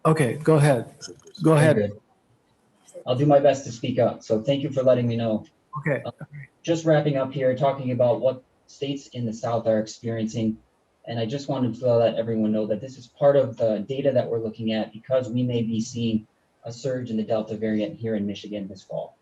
Okay, go ahead. Go ahead. Very good. I'll do my best to speak up. So thank you for letting me know. Okay. Just wrapping up here, talking about what states in the South are experiencing. And I just wanted to let everyone know that this is part of the data that we're looking at because we may be seeing a surge in the Delta variant here in Michigan this fall.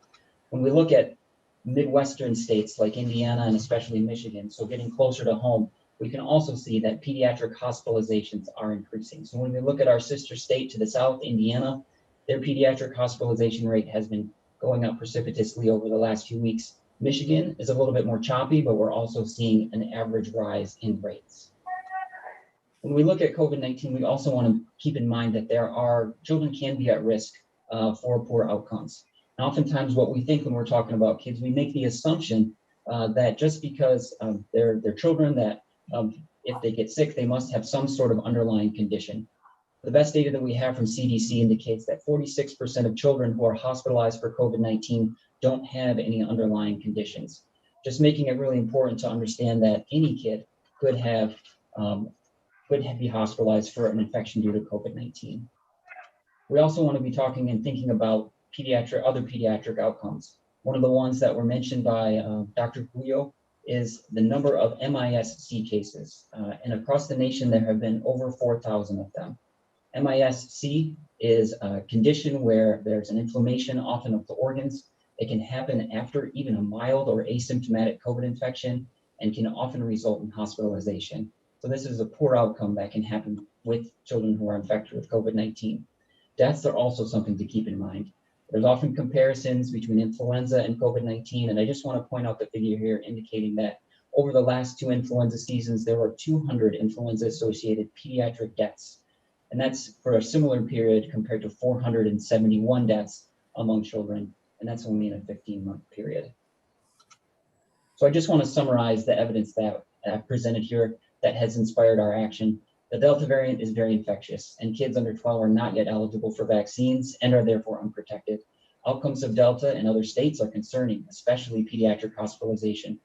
When we look at Midwestern states like Indiana and especially Michigan, so getting closer to home, we can also see that pediatric hospitalizations are increasing. So when we look at our sister state to the south, Indiana, their pediatric hospitalization rate has been going up precipitously over the last few weeks. Michigan is a little bit more choppy, but we're also seeing an average rise in rates. When we look at COVID-19, we also want to keep in mind that children can be at risk for poor outcomes. And oftentimes what we think when we're talking about kids, we make the assumption that just because they're children, that if they get sick, they must have some sort of underlying condition. The best data that we have from CDC indicates that 46% of children who are hospitalized for COVID-19 don't have any underlying conditions. Just making it really important to understand that any kid could be hospitalized for an infection due to COVID-19. We also want to be talking and thinking about other pediatric outcomes. One of the ones that were mentioned by Dr. Guyo is the number of MIS-C cases. And across the nation, there have been over 4,000 of them. MIS-C is a condition where there's an inflammation, often of the organs. It can happen after even a mild or asymptomatic COVID infection and can often result in hospitalization. So this is a poor outcome that can happen with children who are infected with COVID-19. Deaths are also something to keep in mind. There's often comparisons between influenza and COVID-19, and I just want to point out the figure here indicating that over the last 2 influenza seasons, there were 200 influenza-associated pediatric deaths. And that's for a similar period compared to 471 deaths among children, and that's only in a 15-month period. So I just want to summarize the evidence that I've presented here that has inspired our action. The Delta variant is very infectious, and kids under 12 are not yet eligible for vaccines and are therefore unprotected. Outcomes of Delta in other states are concerning, especially pediatric hospitalization.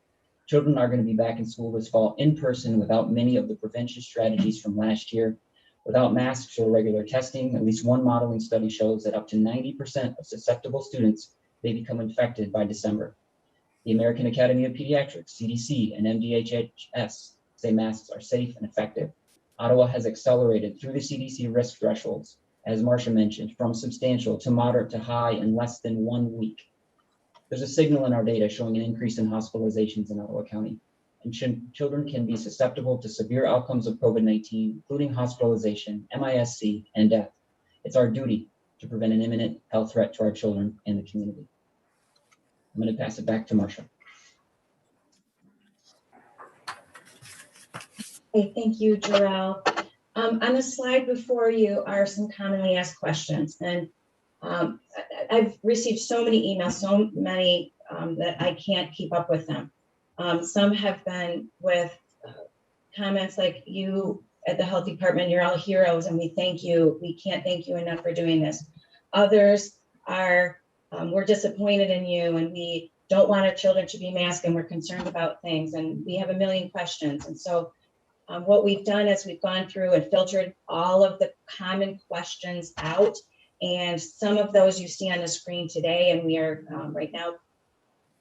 Children are going to be back in school this fall in person without many of the prevention strategies from last year. Without masks or regular testing, at least one modeling study shows that up to 90% of susceptible students may become infected by December. The American Academy of Pediatrics, CDC, and MDHHS say masks are safe and effective. Ottawa has accelerated through the CDC risk thresholds, as Marcia mentioned, from substantial to moderate to high in less than 1 week. There's a signal in our data showing an increase in hospitalizations in Ottawa County, and children can be susceptible to severe outcomes of COVID-19, including hospitalization, MIS-C, and death. It's our duty to prevent an imminent health threat to our children and the community. I'm going to pass it back to Marcia. Okay, thank you, Jarrell. On the slide before you are some commonly asked questions, and I've received so many emails, so many that I can't keep up with them. Some have been with comments like, you at the health department, you're all heroes and we thank you. We can't thank you enough for doing this. Others are, we're disappointed in you and we don't want our children to be masked and we're concerned about things and we have a million questions. And so what we've done is we've gone through and filtered all of the common questions out, and some of those you see on the screen today, and we are right now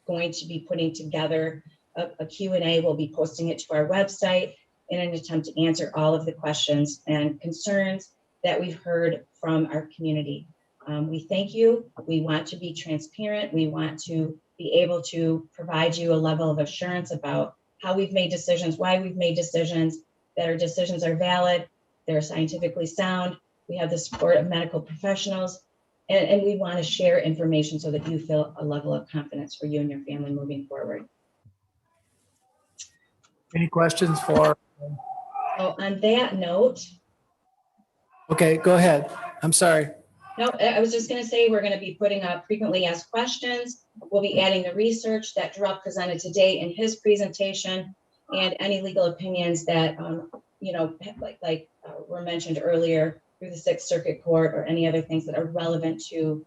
going to be putting together a Q&A. We'll be posting it to our website in an attempt to answer all of the questions and concerns that we've heard from our community. We thank you. We want to be transparent. We want to be able to provide you a level of assurance about how we've made decisions, why we've made decisions, that our decisions are valid, they're scientifically sound. We have the support of medical professionals, and we want to share information so that you feel a level of confidence for you and your family moving forward. Any questions for? So on that note. Okay, go ahead. I'm sorry. No, I was just going to say we're going to be putting up frequently asked questions. We'll be adding the research that Jarrell presented today in his presentation and any legal opinions that, you know, like were mentioned earlier through the Sixth Circuit Court or any other things that are relevant to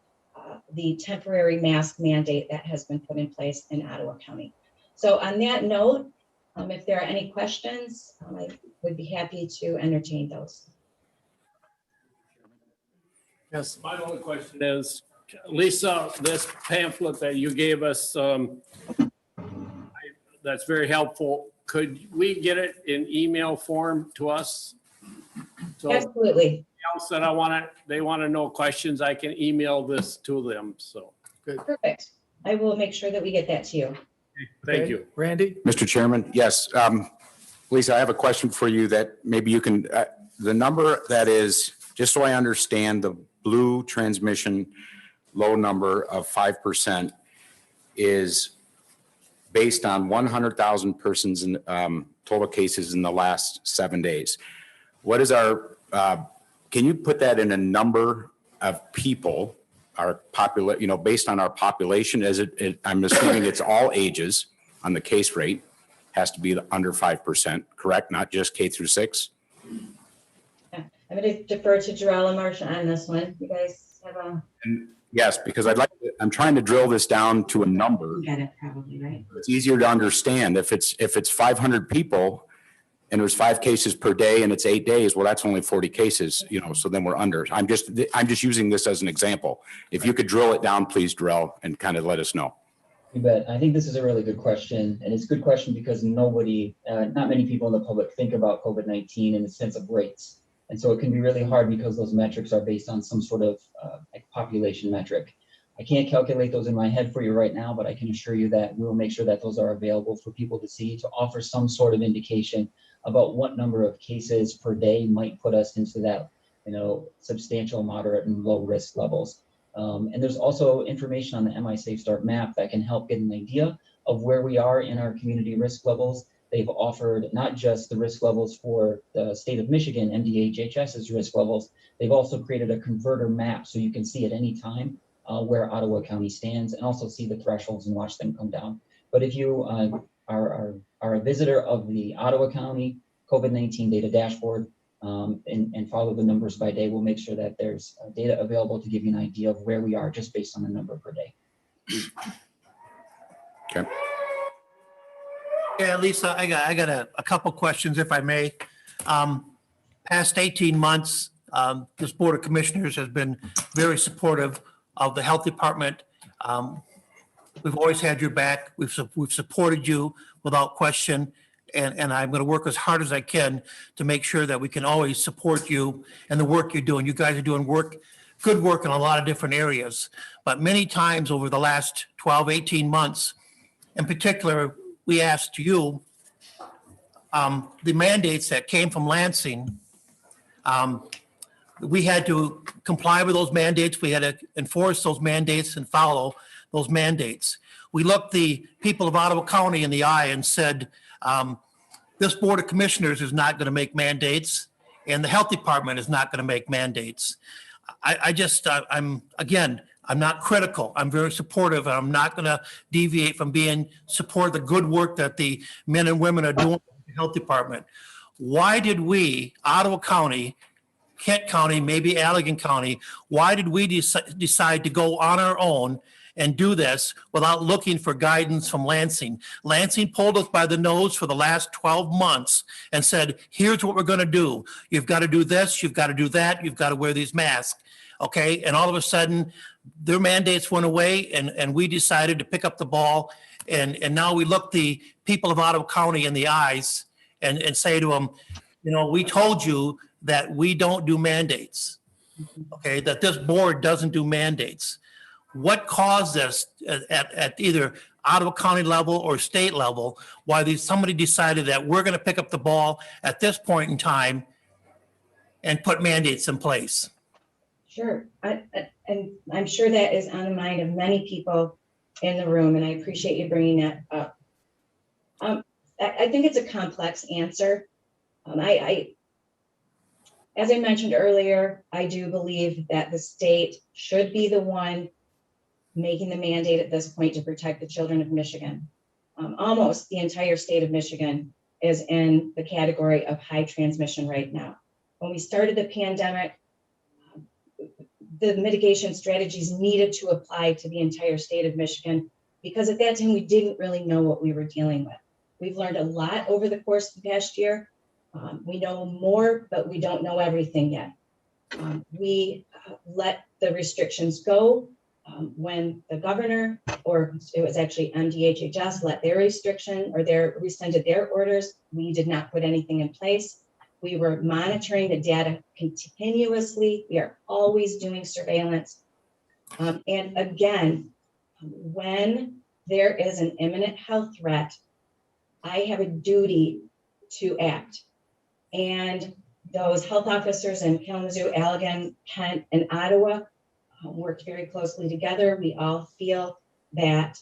the temporary mask mandate that has been put in place in Ottawa County. So on that note, if there are any questions, I would be happy to entertain those. Yes. My only question is, Lisa, this pamphlet that you gave us, that's very helpful. Could we get it in email form to us? So Absolutely. else that they want to know questions, I can email this to them. So, Perfect. I will make sure that we get that to you. thank Okay. you. Randy? Mr. Chairman, yes. Lisa, I have a question for you that maybe you can, the number that is, just so I understand, the blue transmission low number of 5% is based on 100,000 persons in total cases in the last 7 days. What is our, can you put that in a number of people, our based on our population? I'm assuming it's all ages on the case rate, has to be under 5%, correct? Not just K through 6? Yeah. I'm going to defer to Jarrell and Marcia on this one. You guys have a. Yes, because I'm trying to drill this down to a number. You got it probably, right? It's easier to understand. If it's 500 people and there's 5 cases per day and it's 8 days, well, that's only 40 cases, so then we're under. I'm just using this as an example. If you could drill it down, please, Darrell, and kind of let us know. You bet. I think this is a really good question, and it's a good question because not many people in the public think about COVID-19 in the sense of rates. And so it can be really hard because those metrics are based on some sort of like population metric. I can't calculate those in my head for you right now, but I can assure you that we'll make sure that those are available for people to see, to offer some sort of indication about what number of cases per day might put us into that, substantial, moderate, and low risk levels. And there's also information on the MI Safe Start map that can help get an idea of where we are in our community risk levels. They've offered not just the risk levels for the state of Michigan, MDHHS's risk levels, they've also created a converter map so you can see at any time where Ottawa County stands and also see the thresholds and watch them come down. But if you are a visitor of the Ottawa County COVID-19 data dashboard and follow the numbers by day, we'll make sure that there's data available to give you an idea of where we are just based on the number per day. Okay. Yeah, Lisa, I got a couple questions, if I may. Past 18 months, this Board of Commissioners has been very supportive of the Health Department. We've always had your back. We've supported you without question. And I'm going to work as hard as I can to make sure that we can always support you and the work you're doing. You guys are doing good work in a lot of different areas. But many times over the last 12, 18 months, in particular, we asked you, the mandates that came from Lansing, we had to comply with those mandates. We had to enforce those mandates and follow those mandates. We looked the people of Ottawa County in the eye and said, this Board of Commissioners is not going to make mandates, and the Health Department is not going to make mandates. I'm not critical. I'm very supportive, and I'm not going to deviate from support the good work that the men and women are doing in the Health Department. Why did we, Ottawa County, Kent County, maybe Allegan County, why did we decide to go on our own and do this without looking for guidance from Lansing? Lansing pulled us by the nose for the last 12 months and said, here's what we're going to do. You've got to do this. You've got to do that. You've got to wear these masks. Okay. And all of a sudden, their mandates went away, and we decided to pick up the ball. And now we look the people of Ottawa County in the eyes and say to them, we told you that we don't do mandates. Okay. That this board doesn't do mandates. What caused this at either Ottawa County level or state level, why somebody decided that we're going to pick up the ball at this point in time and put mandates in place? Sure. And I'm sure that is on the mind of many people in the room, and I appreciate you bringing that up. I think it's a complex answer. As I mentioned earlier, I do believe that the state should be the one making the mandate at this point to protect the children of Michigan. Almost the entire state of Michigan is in the category of high transmission right now. When we started the pandemic, the mitigation strategies needed to apply to the entire state of Michigan because at that time we didn't really know what we were dealing with. We've learned a lot over the course of the past year. We know more, but we don't know everything yet. We let the restrictions go. When the governor, or it was actually MDHHS, let their restriction or rescinded their orders, we did not put anything in place. We were monitoring the data continuously. We are always doing surveillance. And again, when there is an imminent health threat, I have a duty to act. And those health officers in Kalamazoo, Allegan, Kent, and Ottawa worked very closely together. We all feel that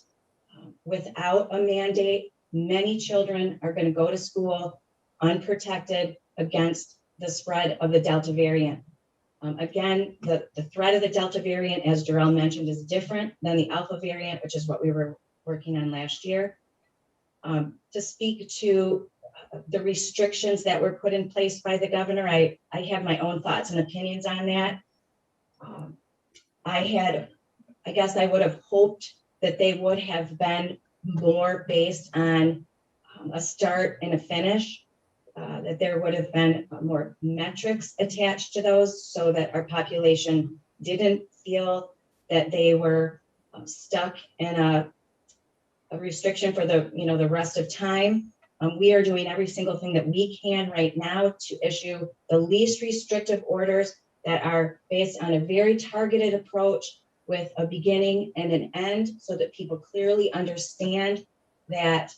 without a mandate, many children are going to go to school unprotected against the spread of the Delta variant. Again, the threat of the Delta variant, as Jarrell mentioned, is different than the Alpha variant, which is what we were working on last year. To speak to the restrictions that were put in place by the governor, I have my own thoughts and opinions on that. I guess I would have hoped that they would have been more based on a start and a finish, that there would have been more metrics attached to those so that our population didn't feel that they were stuck in a restriction for the rest of time. We are doing every single thing that we can right now to issue the least restrictive orders that are based on a very targeted approach with a beginning and an end, so that people clearly understand that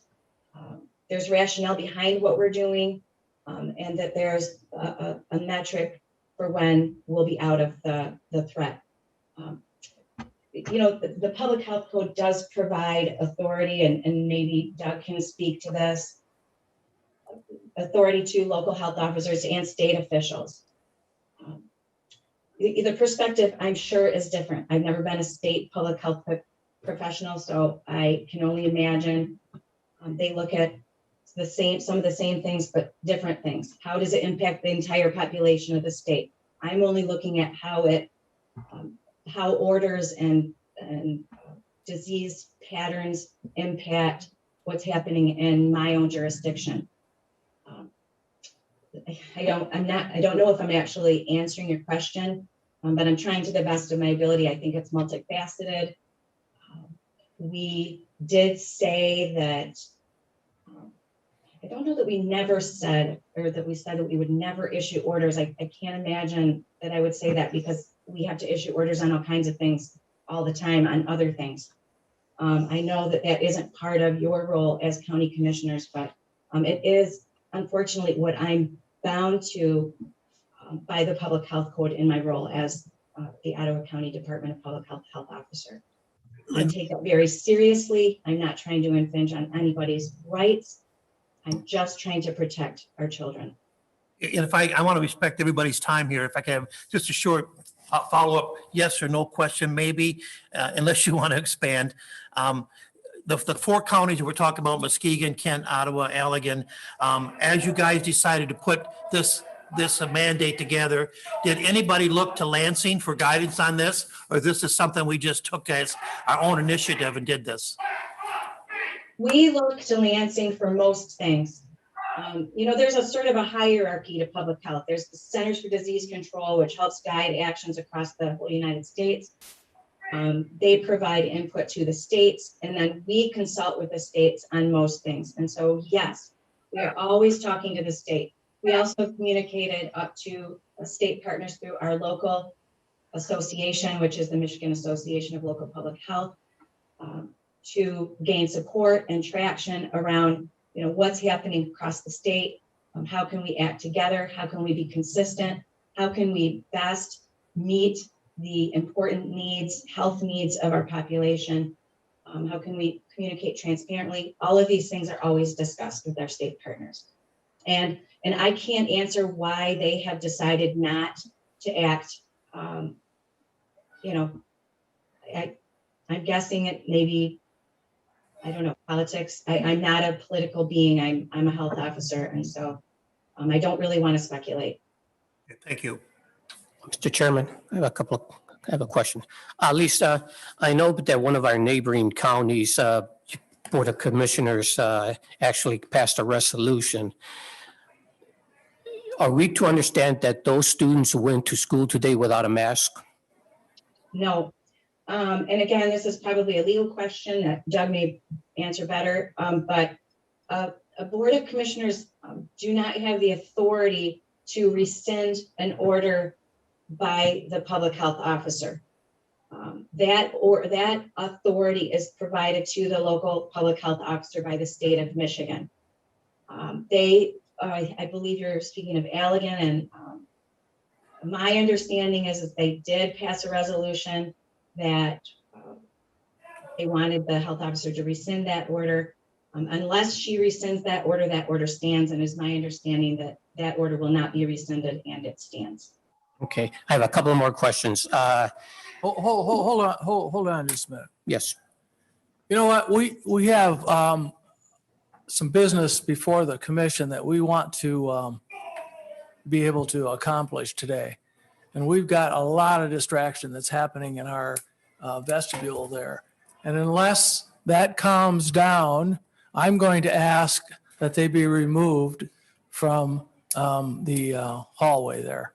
there's rationale behind what we're doing, and that there's a metric for when we'll be out of the threat. The public health code does provide authority, and maybe Doug can speak to this, authority to local health officers and state officials. The perspective, I'm sure, is different. I've never been a state public health professional, so I can only imagine they look at some of the same things, but different things. How does it impact the entire population of the state? I'm only looking at how orders and disease patterns impact what's happening in my own jurisdiction. I don't know if I'm actually answering your question, but I'm trying to the best of my ability. I think it's multifaceted. We did say that, I don't know that we never said, or that we said that we would never issue orders. I can't imagine that I would say that, because we have to issue orders on all kinds of things all the time on other things. I know that that isn't part of your role as county commissioners, but it is unfortunately what I'm bound to by the public health code in my role as the Ottawa County Department of Public Health health officer. I take that very seriously. I'm not trying to infringe on anybody's rights. I'm just trying to protect our children. And if I want to respect everybody's time here, if I can have just a short follow-up, yes or no question, maybe, unless you want to expand. The four counties that we're talking about, Muskegon, Kent, Ottawa, Allegan, as you guys decided to put this mandate together, did anybody look to Lansing for guidance on this? Or this is something we just took as our own initiative and did this? We look to Lansing for most things. There's a sort of a hierarchy to public health. There's the Centers for Disease Control, which helps guide actions across the whole United States. They provide input to the states, and then we consult with the states on most things. And so, yes, we are always talking to the state. We also communicated up to state partners through our local association, which is the Michigan Association of Local Public Health, to gain support and traction around what's happening across the state. How can we act together? How can we be consistent? How can we best meet the important needs, health needs of our population? How can we communicate transparently? All of these things are always discussed with our state partners. And I can't answer why they have decided not to act. I'm guessing it maybe, I don't know, politics. I'm not a political being. I'm a health officer. And so I don't really want to speculate. Thank you. Mr. Chairman, I have a question. Lisa, I know that one of our neighboring counties, Board of Commissioners, actually passed a resolution. Are we to understand that those students who went to school today without a mask No. And again, this is probably a legal question that Doug may answer better, but a board of commissioners do not have the authority to rescind an order by the public health officer. That authority is provided to the local public health officer by the state of Michigan. I believe you're speaking of Allegan, and my understanding is that they did pass a resolution that they wanted the health officer to rescind that order. Unless she rescinds that order stands, and is my understanding that that order will not be rescinded and it stands. Okay, I have a couple more questions. Hold on just a minute. Yes, You know what? We have some business before the commission that we want to be able to accomplish today. And we've got a lot of distraction that's happening in our vestibule there. And unless that calms down, I'm going to ask that they be removed from the hallway there.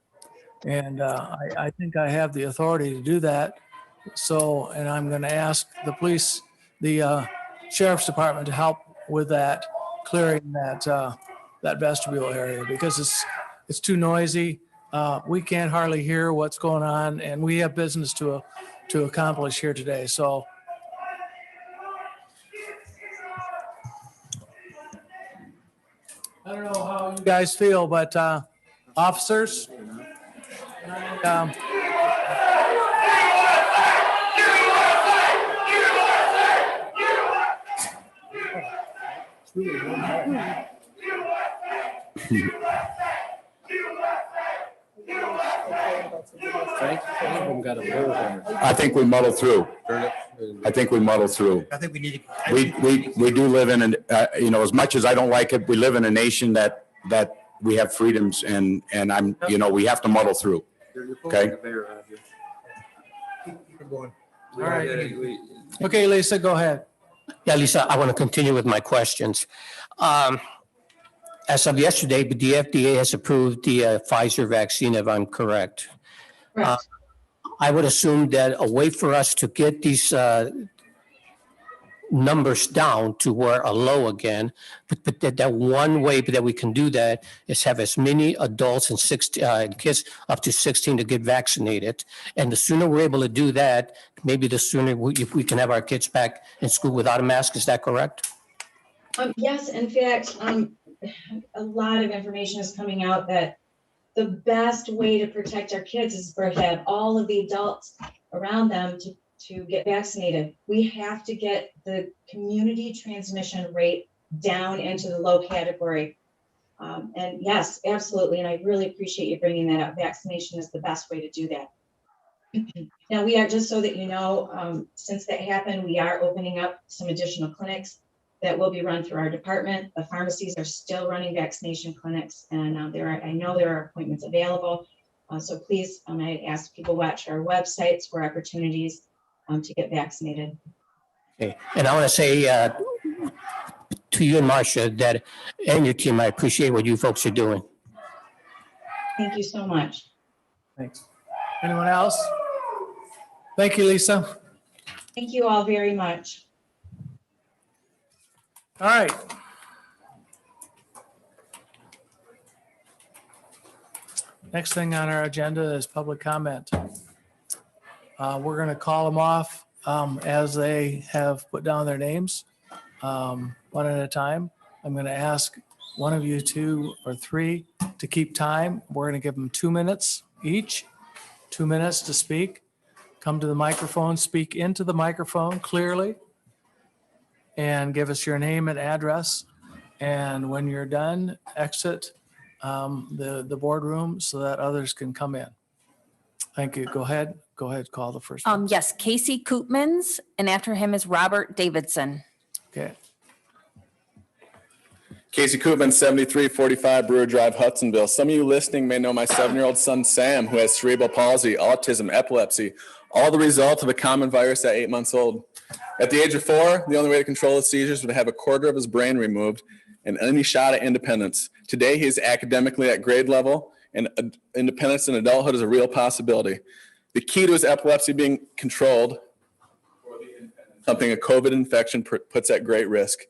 And I think I have the authority to do that. So, and I'm going to ask the police, the sheriff's department to help with that, clearing that vestibule area, because it's too noisy. We can't hardly hear what's going on, and we have business to accomplish here today. So I don't know how you guys feel, but officers, Frank, one of them got a bullhorn. I think we muddle through. I think we muddle through. I think we need to. We do live in as much as I don't like it, we live in a nation that we have freedoms, and we have to muddle through. Okay. all right. Okay, Lisa, go ahead. yeah, Lisa, I want to continue with my questions. As of yesterday, the FDA has approved the Pfizer vaccine, if I'm correct. Correct. I would assume that a way for us to get these numbers down to where a low again, but that one way that we can do that is have as many adults and kids up to 16 to get vaccinated. And the sooner we're able to do that, maybe the sooner we can have our kids back in school without a mask. Is that correct? Yes, in fact, a lot of information is coming out that the best way to protect our kids is for to have all of the adults around them to get vaccinated. We have to get the community transmission rate down into the low category. And yes, absolutely. And I really appreciate you bringing that up. Vaccination is the best way to do that. Now, we are, just so that you know, since that happened, we are opening up some additional clinics that will be run through our department. The pharmacies are still running vaccination clinics, and I know there are appointments available. So please, I ask people watch our websites for opportunities to get vaccinated. Okay. And I want to say to you and Marcia that, and your team, I appreciate what you folks are doing. Thank you so much. Thanks. Anyone else? Thank you, Lisa. Thank you all very much. All right. Next thing on our agenda is public comment. We're going to call them off as they have put down their names, one at a time. I'm going to ask one of you, 2 or 3, to keep time. We're going to give them 2 minutes each, 2 minutes to speak. Come to the microphone, speak into the microphone clearly, and give us your name and address. And when you're done, exit the boardroom so that others can come in. Thank you. Go ahead, call the first one. Yes, Casey Koopmans, and after him is Robert Davidson. Okay. Casey Koopman, 7345 Brewer Drive, Hudsonville. Some of you listening may know my 7-year-old son, Sam, who has cerebral palsy, autism, epilepsy, all the result of a common virus at 8 months old. At the age of 4, the only way to control his seizures was to have a quarter of his brain removed and any shot at independence. Today, he is academically at grade level, and independence in adulthood is a real possibility. The key to his epilepsy being controlled, something a COVID infection puts at great risk.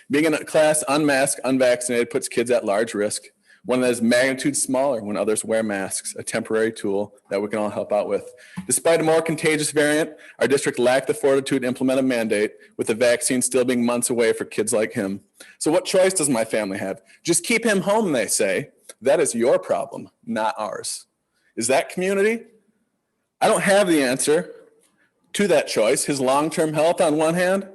Being in a class unmasked, unvaccinated puts kids at large risk. One that is magnitude smaller when others wear masks, a temporary tool that we can all help out with. Despite a more contagious variant, our district lacked the fortitude to implement a mandate, with the vaccine still being months away for kids like him. So what choice does my family have? Just keep him home, they say. That is your problem, not ours. Is that community? I don't have the answer to that choice. His long-term health on one hand,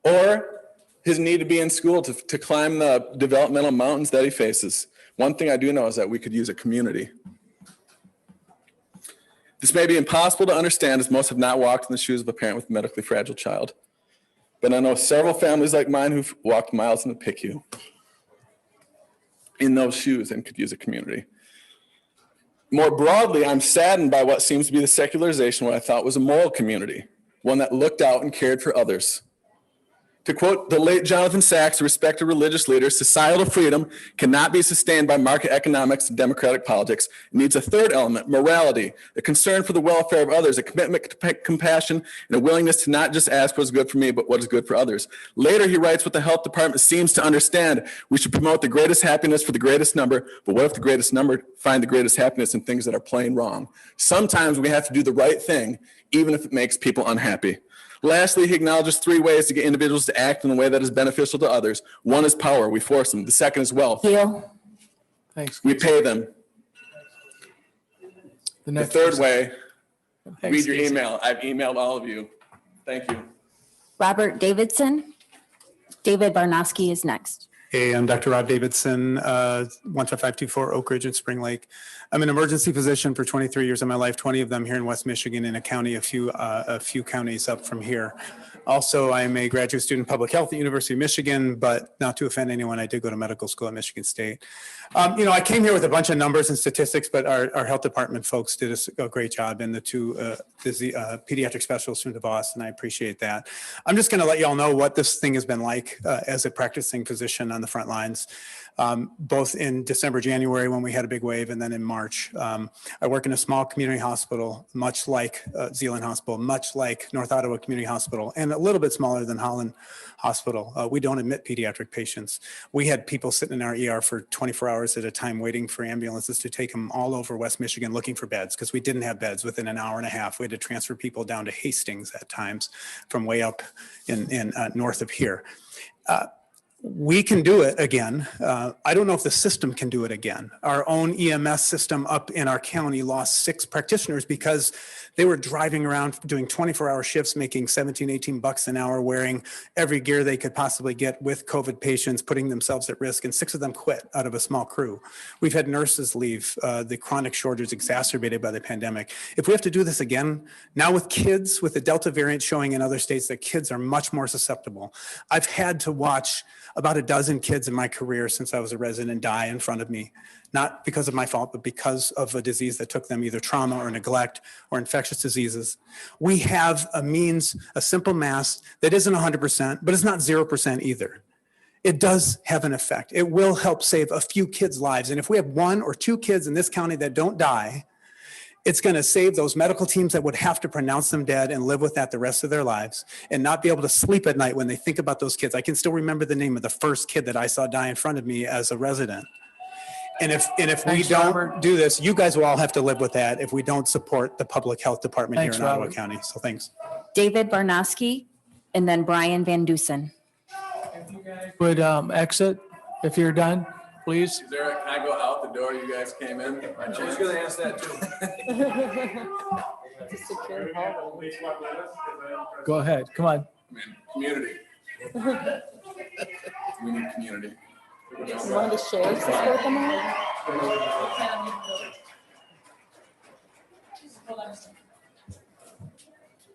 or his need to be in school to climb the developmental mountains that he faces. One thing I do know is that we could use a community. This may be impossible to understand, as most have not walked in the shoes of a parent with a medically fragile child. But I know several families like mine who've walked miles in the PICU in those shoes and could use a community. More broadly, I'm saddened by what seems to be the secularization of what I thought was a moral community, one that looked out and cared for others. To quote the late Jonathan Sachs, a respected religious leader, societal freedom cannot be sustained by market economics and democratic politics. It needs a third element, morality, a concern for the welfare of others, a commitment to compassion, and a willingness to not just ask what is good for me, but what is good for others. Later, he writes what the health department seems to understand. We should promote the greatest happiness for the greatest number, but what if the greatest number find the greatest happiness in things that are plain wrong? Sometimes we have to do the right thing, even if it makes people unhappy. Lastly, he acknowledges 3 ways to get individuals to act in a way that is beneficial to others. One is power. We force them. The second is wealth. Thanks. We pay them. The third way, read your Casey. email. I've emailed all of you. Thank you. Robert Davidson. David Barnowski is next. Hey, I'm Dr. Rob Davidson, 15524 Oak Ridge in Spring Lake. I'm an emergency physician for 23 years of my life, 20 of them here in West Michigan, in a county, a few counties up from here. Also, I'm a graduate student in public health at the University of Michigan, but not to offend anyone, I did go to medical school at Michigan State. I came here with a bunch of numbers and statistics, but our health department folks did a great job, and the 2 pediatric specialists from DeVos, and I appreciate that. I'm just gonna let y'all know what this thing has been like as a practicing physician on the front lines, both in December, January, when we had a big wave, and then in March. I work in a small community hospital, much like Zeeland Hospital, much like North Ottawa Community Hospital, and a little bit smaller than Holland Hospital. We don't admit pediatric patients. We had people sitting in our ER for 24 hours at a time waiting for ambulances to take them all over West Michigan looking for beds, because we didn't have beds within an hour and a half. We had to transfer people down to Hastings at times from way up in north of here. We can do it again. I don't know if the system can do it again. Our own EMS system up in our county lost 6 practitioners because they were driving around doing 24-hour shifts, making 17, 18 bucks an hour, wearing every gear they could possibly get with COVID patients, putting themselves at risk, and 6 of them quit out of a small crew. We've had nurses leave, the chronic shortage exacerbated by the pandemic. If we have to do this again, now with kids, with the Delta variant showing in other states that kids are much more susceptible. I've had to watch about a dozen kids in my career since I was a resident die in front of me, not because of my fault, but because of a disease that took them, either trauma or neglect or infectious diseases. We have a means, a simple mask that isn't 100%, but it's not 0% either. It does have an effect. It will help save a few kids' lives. And if we have 1 or 2 kids in this county that don't die, it's going to save those medical teams that would have to pronounce them dead and live with that the rest of their lives and not be able to sleep at night when they think about those kids. I can still remember the name of the first kid that I saw die in front of me as a resident. And if we don't do this, you guys will all have to live with that if we don't support the public health department here in Ottawa County. So thanks. David Barnowski, and then Brian Van Dusen. Would exit if you're done, please. Can I go out the door you guys came in? I was going to ask that too. Go ahead. Come on. Community. We need community. You want to share this with them all?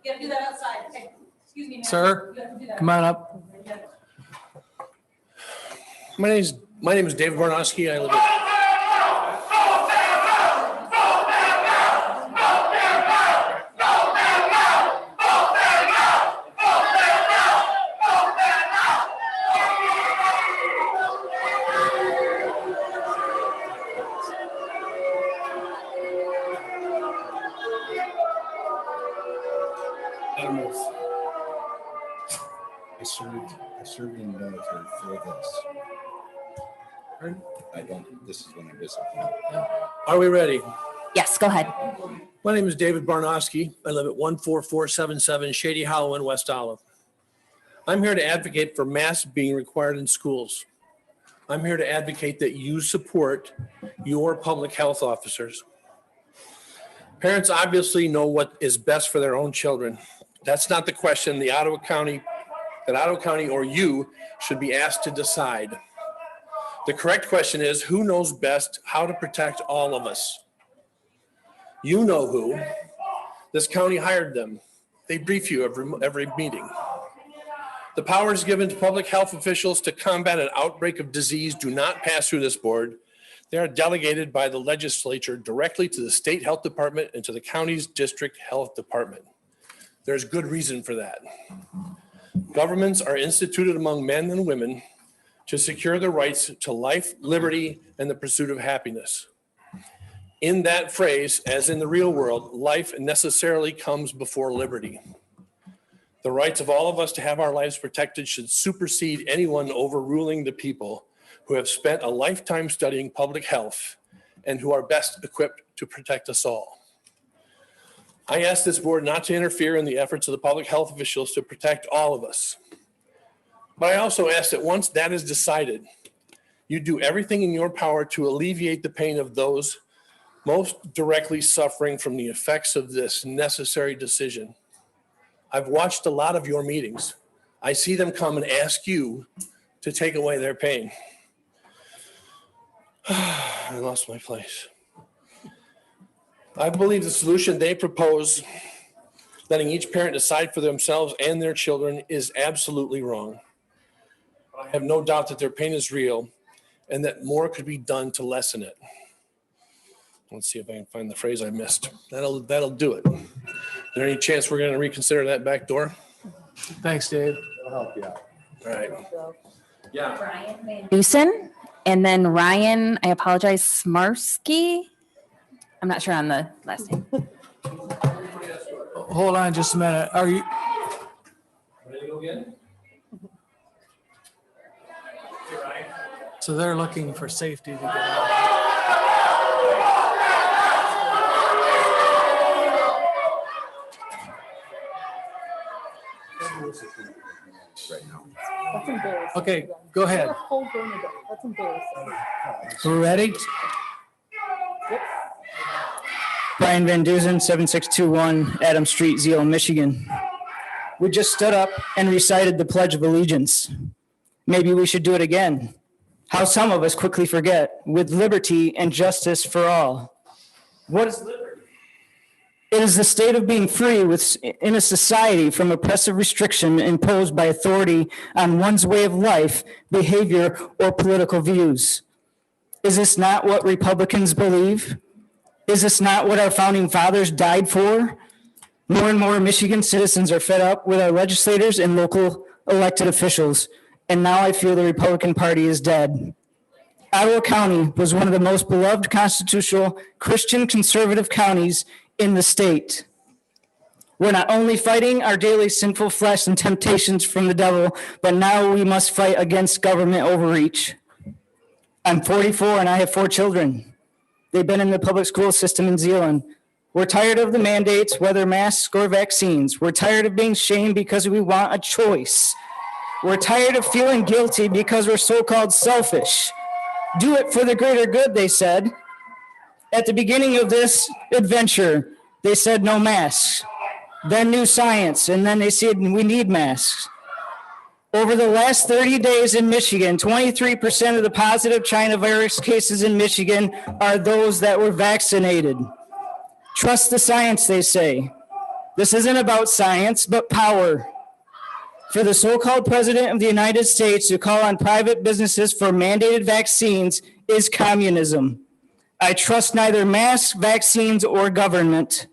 You gotta do that outside. Okay. Excuse me, ma'am. Sir, You have to do that. come on up. My name is David Barnowski. I live at I served in the military for this. I don't, this is when I'm disappointed. Are we ready? Yes, go ahead. My name is David Barnowski. I live at 14477 Shady Hollow in West Olive. I'm here to advocate for masks being required in schools. I'm here to advocate that you support your public health officers. Parents obviously know what is best for their own children. That's not the question that Ottawa County or you should be asked to decide. The correct question is, who knows best how to protect all of us? You know who. This county hired them. They brief you every meeting. The powers given to public health officials to combat an outbreak of disease do not pass through this board. They are delegated by the legislature directly to the state health department and to the county's district health department. There's good reason for that. Governments are instituted among men and women to secure the rights to life, liberty, and the pursuit of happiness. In that phrase, as in the real world, life necessarily comes before liberty. The rights of all of us to have our lives protected should supersede anyone overruling the people who have spent a lifetime studying public health and who are best equipped to protect us all. I ask this board not to interfere in the efforts of the public health officials to protect all of us. But I also ask that once that is decided, you do everything in your power to alleviate the pain of those most directly suffering from the effects of this necessary decision. I've watched a lot of your meetings. I see them come and ask you to take away their pain. I lost my place. I believe the solution they propose, letting each parent decide for themselves and their children, is absolutely wrong. I have no doubt that their pain is real and that more could be done to lessen it. Let's see if I can find the phrase I missed. That'll do it. Is there any chance we're going to reconsider that back door? Thanks, Dave. I'll help you out. All right. Yeah. Ryan Van Dusen, and then Ryan, I apologize, Smarsky. I'm not sure on the last name. Hold on just a minute. Are you, Ready to go again? so they're looking for safety to get out. Right now. That's embarrassing. Okay, go ahead. Whole grown adult. That's embarrassing. We're ready? Brian Van Dusen, 7621 Adams Street, Zeeland, Michigan. We just stood up and recited the Pledge of Allegiance. Maybe we should do it again. How some of us quickly forget, with liberty and justice for all. What is liberty? It is the state of being free in a society from oppressive restriction imposed by authority on one's way of life, behavior, or political views. Is this not what Republicans believe? Is this not what our founding fathers died for? More and more Michigan citizens are fed up with our legislators and local elected officials, and now I feel the Republican Party is dead. Ottawa County was one of the most beloved constitutional Christian conservative counties in the state. We're not only fighting our daily sinful flesh and temptations from the devil, but now we must fight against government overreach. I'm 44 and I have 4 children. They've been in the public school system in Zeeland. We're tired of the mandates, whether masks or vaccines. We're tired of being shamed because we want a choice. We're tired of feeling guilty because we're so-called selfish. Do it for the greater good, they said. At the beginning of this adventure, they said no masks, then new science, and then they said we need masks. Over the last 30 days in Michigan, 23% of the positive China virus cases in Michigan are those that were vaccinated. Trust the science, they say. This isn't about science, but power. For the so-called president of the United States to call on private businesses for mandated vaccines is communism. I trust neither masks, vaccines, or government.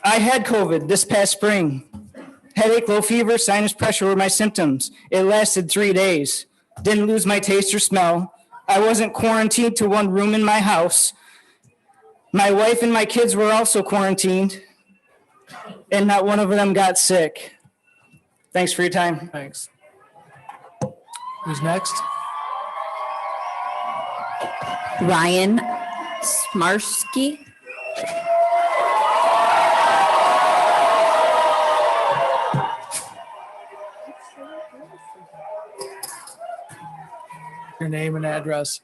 I had COVID this past spring. Headache, low fever, sinus pressure were my symptoms. It lasted 3 days. Didn't lose my taste or smell. I wasn't quarantined to one room in my house. My wife and my kids were also quarantined. and not one of them got sick. Thanks for your time. Thanks. Who's next? Ryan Smarsky. Your name and address.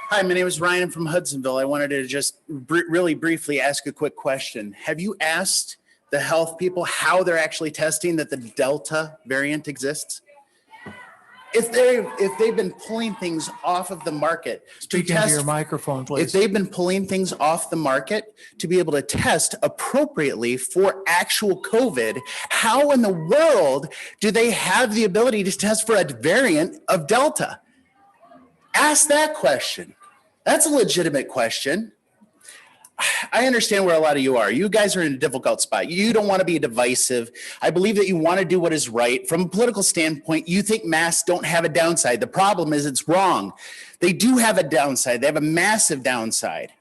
Hi, my name is Ryan from Hudsonville. I wanted to just really briefly ask a quick question. Have you asked the health people how they're actually testing that the Delta variant exists? If they've been pulling things off of the market to Speak into your test, microphone, if please. they've been pulling things off the market to be able to test appropriately for actual COVID, how in the world do they have the ability to test for a variant of Delta? Ask that question. That's a legitimate question. I understand where a lot of you are. You guys are in a difficult spot. You don't want to be divisive. I believe that you want to do what is right. From a political standpoint, you think masks don't have a downside. The problem is it's wrong. They do have a downside. They have a massive downside.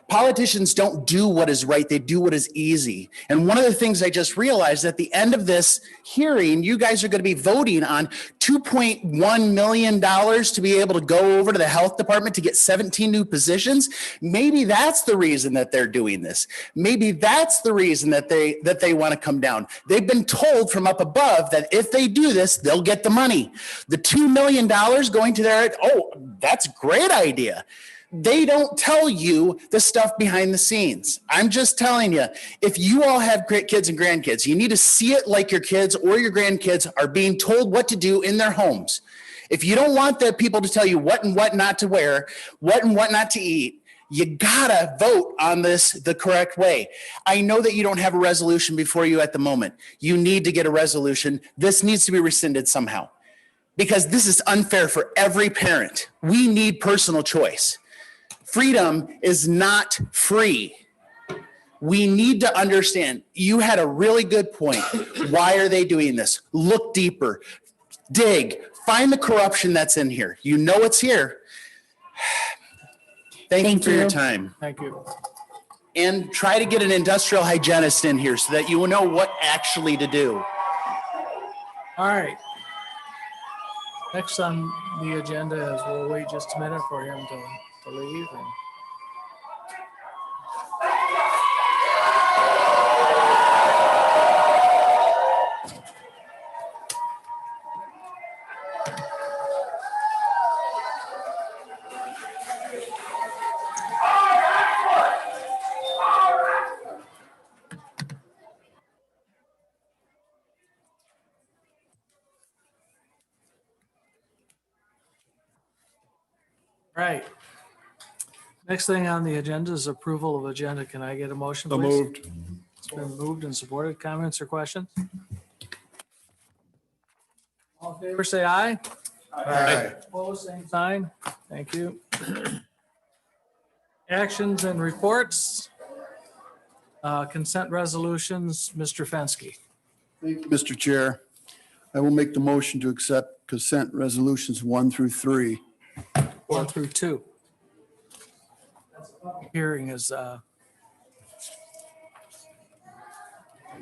Politicians don't do what is right. They do what is easy. And one of the things I just realized at the end of this hearing, you guys are going to be voting on $2.1 million to be able to go over to the health department to get 17 new positions. Maybe that's the reason that they're doing this. Maybe that's the reason that they want to come down. They've been told from up above that if they do this, they'll get the money. The $2 million going to their, oh, that's a great idea. They don't tell you the stuff behind the scenes. I'm just telling you, if you all have great kids and grandkids, you need to see it like your kids or your grandkids are being told what to do in their homes. If you don't want the people to tell you what and what not to wear, what and what not to eat, you gotta vote on this the correct way. I know that you don't have a resolution before you at the moment. You need to get a resolution. This needs to be rescinded somehow because this is unfair for every parent. We need personal choice. Freedom is not free. We need to understand. You had a really good point. Why are they doing this? Look deeper. Dig. Find the corruption that's in here. You know it's here. Thank you for your time. Thank you. And try to get an industrial hygienist in here so that you will know what actually to do. All right. Next on the agenda is we'll wait just a minute for him to leave. And right. Next thing on the agenda is approval of agenda. Can I get a motion, So please? moved. It's been moved and supported. Comments or questions? All in favor, say aye. Aye. Opposed, same sign. Thank you. Actions and reports. Consent resolutions, Mr. Fenske. Thank you, Mr. Chair. I will make the motion to accept consent resolutions 1 through 3. 1 through 2. Hearing is 2.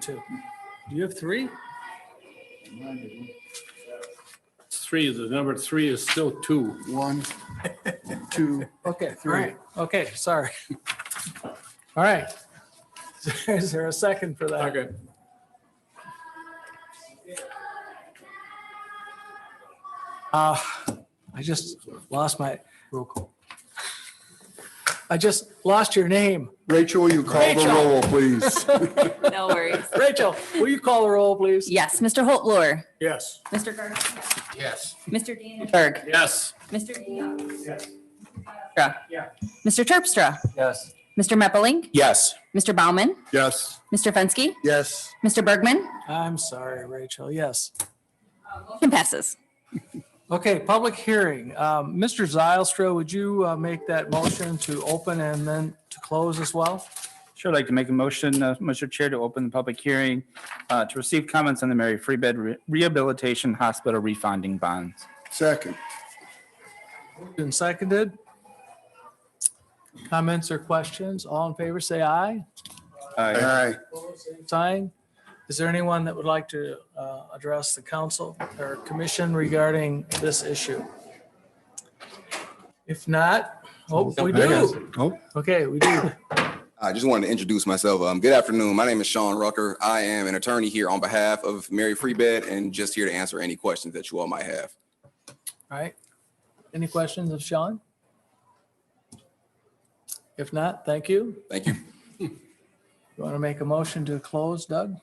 Do you have 3? It's 3. The number 3 is still 2. 1, 2, Okay, 3. right. Okay, sorry. All right. Is there a second for that? Okay. I just lost my roll call. I just lost your name. Rachel, will you call the Rachel. roll, please? No worries. Rachel, will you call the roll, please? Yes, Mr. Holtlohr, Yes. Mr. Garcia, Yes. Mr. Danielsberg, Yes. Mr. Dion, Yes. Yeah. Mr. Terpstra, Yes. Mr. Meppeling, Yes. Mr. Baumann, Yes. Mr. Fenske, Yes. Mr. Bergman. I'm sorry, Rachel. Yes. Motion passes. Okay, public hearing. Mr. Zylstra, would you make that motion to open and then to close as well? Sure, I'd like to make a motion, Mr. Chair, to open the public hearing to receive comments on the Mary Free Bed Rehabilitation Hospital refunding bonds. Second. Moved and seconded. Comments or questions? All in favor, say aye. Aye. Same sign. Is there anyone that would like to address the council or commission regarding this issue? If not, we do. Oh, Okay, we do. I just wanted to introduce myself. Good afternoon. My name is Sean Rucker. I am an attorney here on behalf of Mary Freebed and just here to answer any questions that you all might have. All right. Any questions of Sean? If not, thank you. Thank you. You want to make a motion to close, Doug?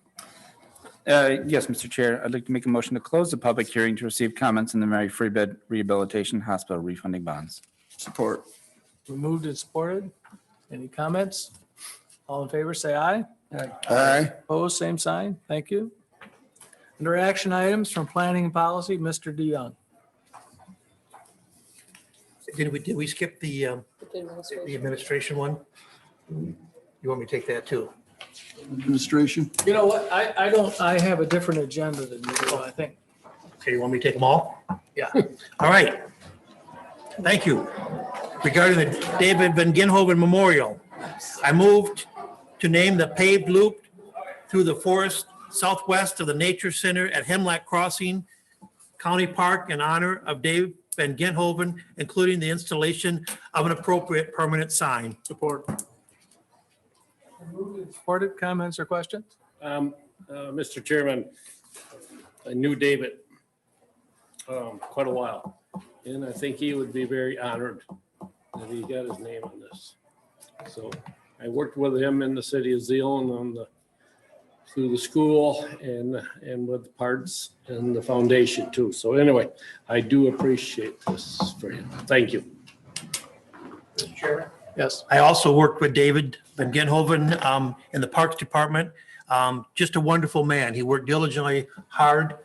Yes, Mr. Chair, I'd like to make a motion to close the public hearing to receive comments on the Mary Freebed Rehabilitation Hospital refunding bonds. Support. We moved and supported. Any comments? All in favor, say aye. Aye. Opposed, same sign. Thank you. Under action items from planning and policy, Mr. DeYoung. Did we skip the administration one? You want me to take that too? Administration. You know what? I have a different agenda than you do, I think. Okay, you want me to take them all? Yeah. All right. Thank you. Regarding the David Van Ginhoven Memorial, I moved to name the paved loop through the forest southwest of the Nature Center at Hemlock Crossing County Park in honor of Dave Van Ginhoven, including the installation of an appropriate permanent sign. Support. Supported, comments or questions? Mr. Chairman, I knew David quite a while, and I think he would be very honored that he got his name on this. So I worked with him in the city of Zeeland through the school and with parts and the foundation too. So anyway, I do appreciate this for you. Thank you. Chairman? Yes. I also worked with David Van Ginhoven in the Parks Department. Just a wonderful man. He worked diligently, hard.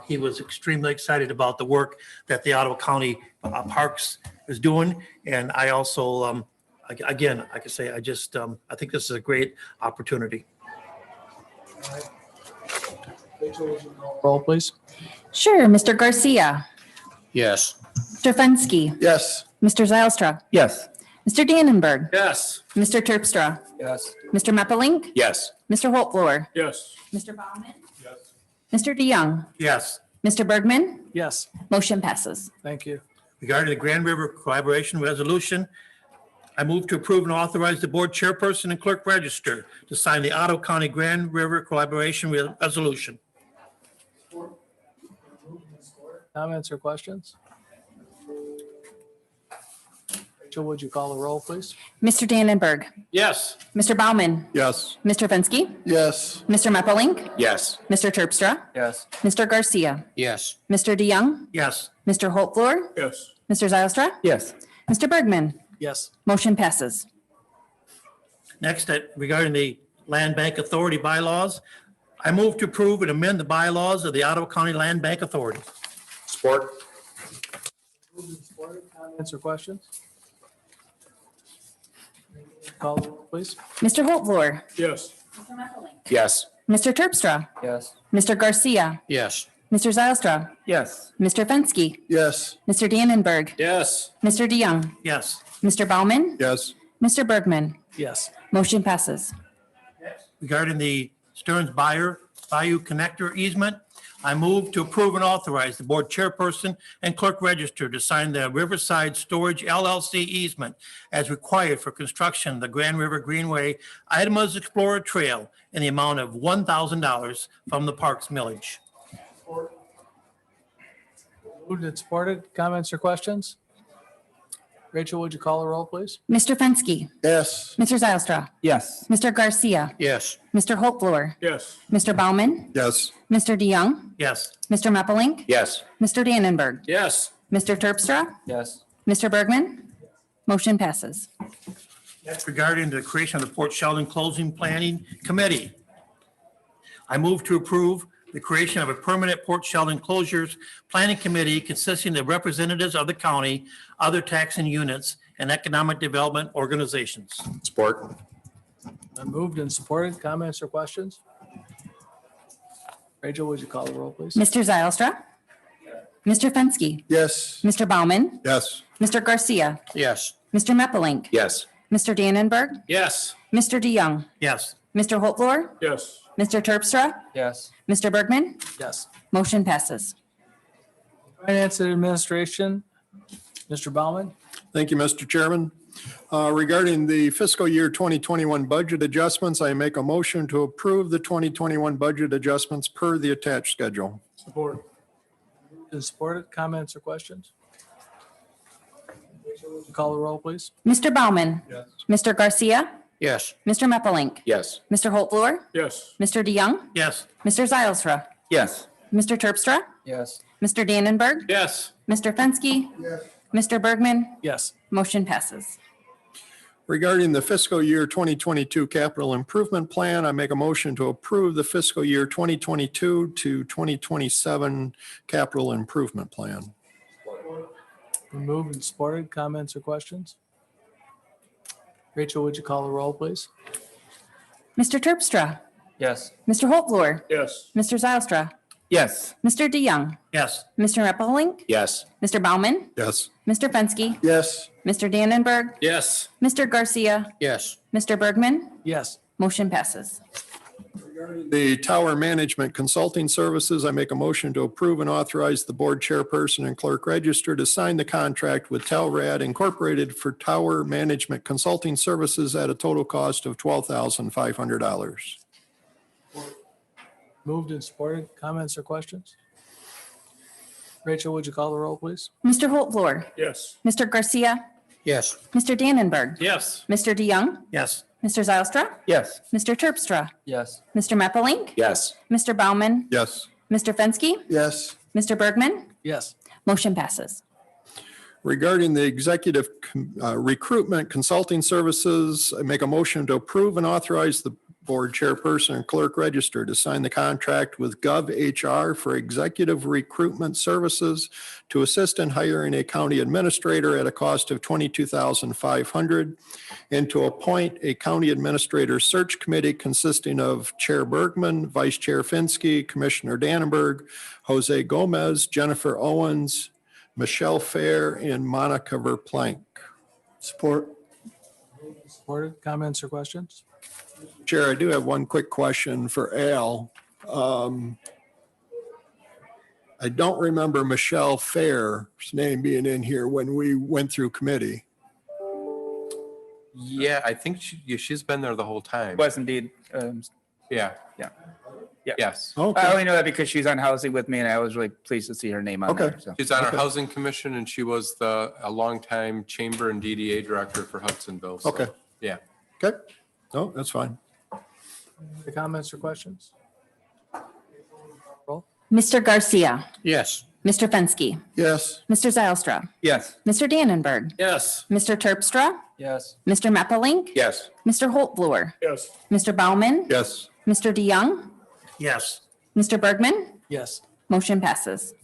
He was extremely excited about the work that the Ottawa County Parks is doing. And I also, again, I could say, I think this is a great opportunity. Roll, please. Sure. Mr. Garcia, Yes. Mr. Fensky, Yes. Mr. Zylstra, Yes. Mr. Dannenberg, Yes. Mr. Terpstra, Yes. Mr. Meppelink, Yes. Mr. Holtfloor, Yes. Mr. Baumann, Mr. DeYoung, Yes. Mr. Bergman, Yes, motion passes. thank you. Regarding the Grand River Collaboration Resolution, I move to approve and authorize the board chairperson and clerk register to sign the Ottawa County Grand River Collaboration Resolution. Comments or questions? Rachel, would you call the roll, please? Mr. Dannenberg, Yes. Mr. Baumann, Yes. Mr. Fensky, Yes. Mr. Meppelink, Yes. Mr. Terpstra, Yes. Mr. Garcia, Yes. Mr. DeYoung, Yes. Mr. Holtfloor, Yes. Mr. Zylstra, Yes. Mr. Bergman, Yes, motion passes. Next, regarding the Land Bank Authority bylaws, I move to approve and amend the bylaws of the Ottawa County Land Bank Authority. Support. comments or questions? Call the roll, please. Mr. Holtfloor, Yes. Yes. Mr. Terpstra, Yes. Mr. Garcia, Yes. Mr. Zylstra, Yes. Mr. Fensky, Yes. Mr. Dannenberg, Yes. Mr. DeYoung, Yes. Mr. Baumann, Yes. Mr. Bergman, Yes, motion passes. Regarding the Stearns Bayou Connector easement, I move to approve and authorize the board chairperson and clerk register to sign the Riverside Storage LLC easement as required for construction of the Grand River Greenway Idamas Explorer Trail in the amount of $1,000 from the Parks millage. moved and supported. Comments or questions? Rachel, would you call the roll, please? Mr. Fensky, Yes. Mr. Zylstra, Yes. Mr. Garcia, Yes. Mr. Holtfloor, Yes. Mr. Baumann, Yes. Mr. DeYoung, Yes. Mr. Meppelink, Yes. Mr. Dannenberg, Yes. Mr. Terpstra, Yes. Mr. Bergman, motion passes. Next, regarding the creation of the Port Sheldon Closing Planning Committee. I move to approve the creation of a permanent Port Sheldon Closures Planning Committee consisting of representatives of the county, other taxing units, and economic development organizations. Support. Moved and supported. Comments or questions? Rachel, would you call the roll, please? Mr. Zylstra, Mr. Fensky, Yes. Mr. Baumann, Yes. Mr. Garcia, Yes. Mr. Meppelink, Yes. Mr. Dannenberg, Yes. Mr. DeYoung, Yes. Mr. Holtvluwer, Yes. Mr. Terpstra, Yes. Mr. Bergman, Yes. motion passes. Finance and Administration, Mr. Baumann. Thank you, Mr. Chairman. Regarding the fiscal year 2021 budget adjustments, I make a motion to approve the 2021 budget adjustments per the attached schedule. Support. Is supported. Comments or questions? Call the roll, please. Mr. Baumann. Yes. Mr. Garcia. Yes. Mr. Meppelink. Yes. Mr. Holtvluwer. Yes. Mr. DeYoung. Yes. Mr. Zylstra. Yes. Mr. Terpstra. Yes. Mr. Dannenberg. Yes. Mr. Fenske. Yes. Mr. Bergman. Yes. Motion passes. Regarding the fiscal year 2022 capital improvement plan, I make a motion to approve the fiscal year 2022 to 2027 capital improvement plan. Been moved and supported. Comments or questions? Rachel, would you call the roll, please? Mr. Terpstra. Yes. Mr. Holtvluwer. Yes. Mr. Zylstra. Yes. Mr. DeYoung. Yes. Mr. Meppelink. Yes. Mr. Baumann. Yes. Mr. Fenske. Yes. Mr. Dannenberg. Yes. Mr. Garcia. Yes. Mr. Bergman. Yes. Motion passes. The Tower Management Consulting Services, I make a motion to approve and authorize the board chairperson and clerk register to sign the contract with Telrad Incorporated for Tower Management Consulting Services at a total cost of $12,500. Moved and supported. Comments or questions? Rachel, would you call the roll, please? Mr. Holtvluwer. Yes. Mr. Garcia. Yes. Mr. Dannenberg. Yes. Mr. DeYoung. Yes. Mr. Zylstra. Yes. Mr. Terpstra. Yes. Mr. Meppelink. Yes. Mr. Baumann. Yes. Mr. Fenske. Yes. Mr. Bergman. Yes. Motion passes. Regarding the executive recruitment consulting services, I make a motion to approve and authorize the board chairperson and clerk register to sign the contract with GovHR for executive recruitment services to assist in hiring a county administrator at a cost of $22,500 and to appoint a county administrator search committee consisting of Chair Bergman, Vice Chair Fenske, Commissioner Dannenberg, Jose Gomez, Jennifer Owens, Michelle Fair, and Monica Verplank. Support. Supported. Comments or questions? Chair, I do have one quick question for Al. I don't remember Michelle Fair's name being in here when we went through committee. Yeah, I think she's been there the whole time. Was indeed. Yeah. Yeah. Yeah. Yes. Okay. I only know that because she's on housing with me and I was really pleased to see her name on Okay. there. So. She's on our Okay. housing commission and she was a longtime chamber and DDA director for Hudsonville. So, Okay. Yeah. Okay. No, that's fine. Any comments or questions? Roll. Mr. Garcia. Yes. Mr. Fenske. Yes. Mr. Zylstra. Yes. Mr. Dannenberg. Yes. Mr. Terpstra. Yes. Mr. Meppelink. Yes. Mr. Holtvluwer. Yes. Mr. Baumann. Yes. Mr. DeYoung. Yes. Mr. Bergman. Yes. Motion passes.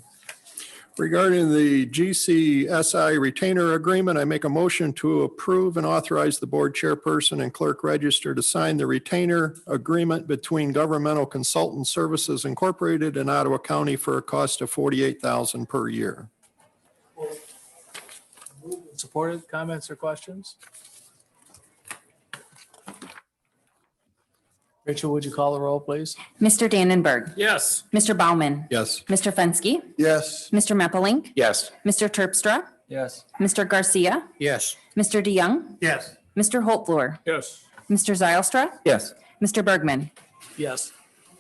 Regarding the GCSI retainer agreement, I make a motion to approve and authorize the board chairperson and clerk register to sign the retainer agreement between Governmental Consultant Services Incorporated and Ottawa County for a cost of $48,000 per year. Supported. Comments or questions? Rachel, would you call the roll, please? Mr. Dannenberg. Yes. Mr. Baumann. Yes. Mr. Fenske. Yes. Mr. Meppelink. Yes. Mr. Terpstra. Yes. Mr. Garcia. Yes. Mr. DeYoung. Yes. Mr. Holtvluwer. Yes. Mr. Zylstra. Yes. Mr. Bergman. Yes.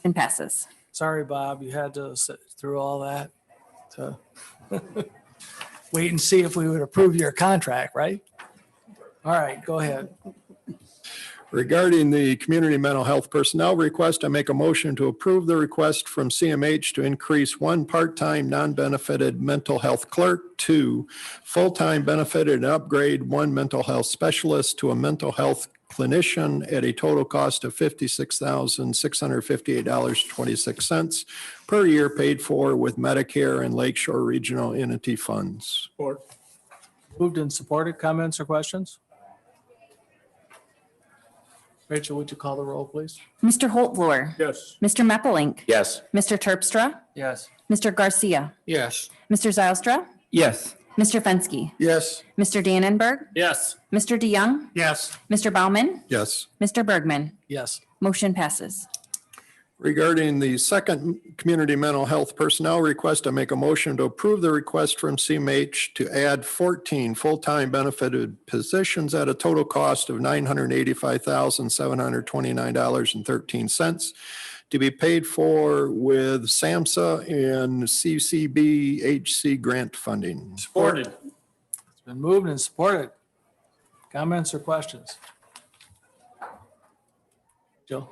And passes. Sorry, Bob, you had to sit through all that to wait and see if we would approve your contract, right? All right, go ahead. Regarding the community mental health personnel request, I make a motion to approve the request from CMH to increase one part-time non-benefited mental health clerk to full-time benefited and upgrade one mental health specialist to a mental health clinician at a total cost of $56,658.26 per year paid for with Medicare and Lakeshore Regional Entity funds. Support. Moved and supported. Comments or questions? Rachel, would you call the roll, please? Mr. Holtvluwer. Yes. Mr. Meppelink. Yes. Mr. Terpstra. Yes. Mr. Garcia. Yes. Mr. Zylstra. Yes. Mr. Fenske, Yes. Mr. Dannenberg, Yes. Mr. DeYoung, Yes. Mr. Baumann, Yes. Mr. Bergman. Yes. Motion passes. Regarding the second community mental health personnel request, I make a motion to approve the request from CMH to add 14 full-time benefited positions at a total cost of $985,729.13 to be paid for with SAMHSA and CCBHC grant funding. Supported. It's been moved and supported. Comments or questions? Joe?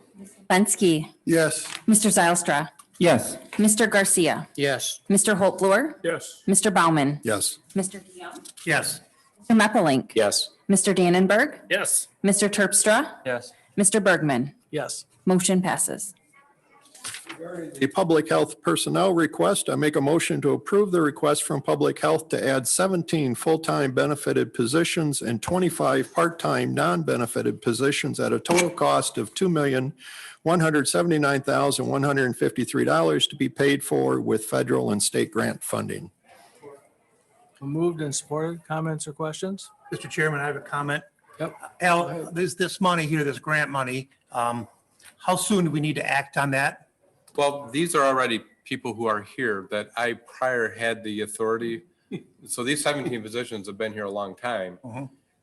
Fenske, Yes. Mr. Zylstra, Yes. Mr. Garcia, Yes. Mr. Holtvluwer, Yes. Mr. Baumann, Yes. Mr. DeYoung, Yes. Mr. Meppelink, Yes. Mr. Dannenberg, Yes. Mr. Terpstra, Yes. Mr. Bergman. Yes. Motion passes. The public health personnel request, I make a motion to approve the request from public health to add 17 full-time benefited positions and 25 part-time non-benefited positions at a total cost of $2,179,153 to be paid for with federal and state grant funding. Moved and supported. Comments or questions? Mr. Chairman, I have a comment. Yep. Al, this money here, this grant money, how soon do we need to act on that? Well, these are already people who are here that I prior had the authority. So these 17 positions have been here a long time.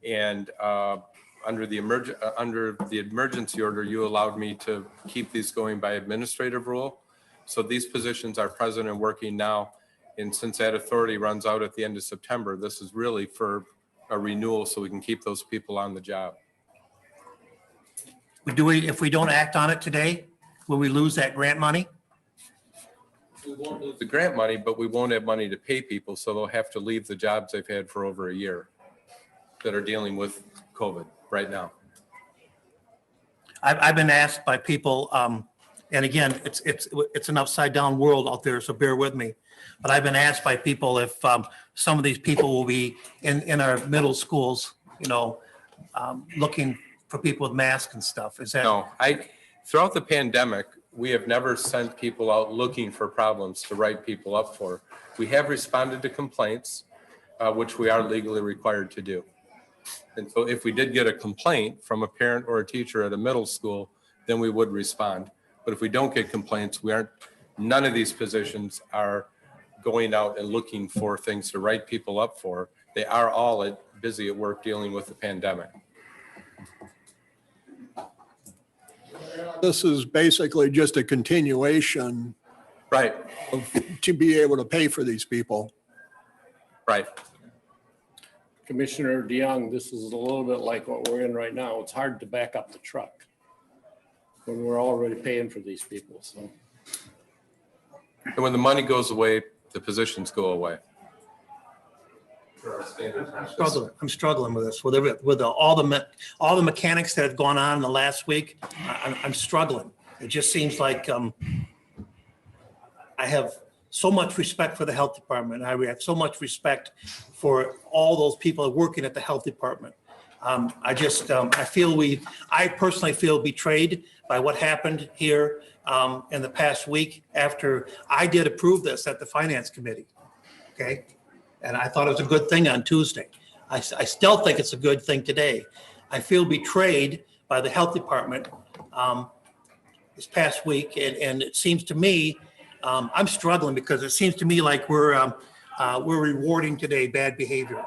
And under the emergency order, you allowed me to keep these going by administrative rule. So these positions are present and working now. And since that authority runs out at the end of September, this is really for a renewal so we can keep those people on the job. If we don't act on it today, will we lose that grant money? We won't lose the grant money, but we won't have money to pay people, so they'll have to leave the jobs they've had for over a year that are dealing with COVID right now. I've been asked by people, and again, it's an upside down world out there, so bear with me. But I've been asked by people if some of these people will be in our middle schools, looking for people with masks and stuff. Is that? No, throughout the pandemic, we have never sent people out looking for problems to write people up for. We have responded to complaints, which we are legally required to do. And so if we did get a complaint from a parent or a teacher at a middle school, then we would respond. But if we don't get complaints, none of these positions are going out and looking for things to write people up for. They are all busy at work dealing with the pandemic. This is basically just a continuation. Right. To be able to pay for these people. Right. Commissioner DeYoung, this is a little bit like what we're in right now. It's hard to back up the truck when we're already paying for these people, so. And when the money goes away, the positions go away. I'm struggling with this, with all the mechanics that have gone on in the last week. I'm struggling. It just seems like I have so much respect for the health department. I have so much respect for all those people working at the health department. I personally feel betrayed by what happened here in the past week after I did approve this at the finance committee. Okay. And I thought it was a good thing on Tuesday. I still think it's a good thing today. I feel betrayed by the health department this past week. And it seems to me, I'm struggling because it seems to me like we're rewarding today bad behavior.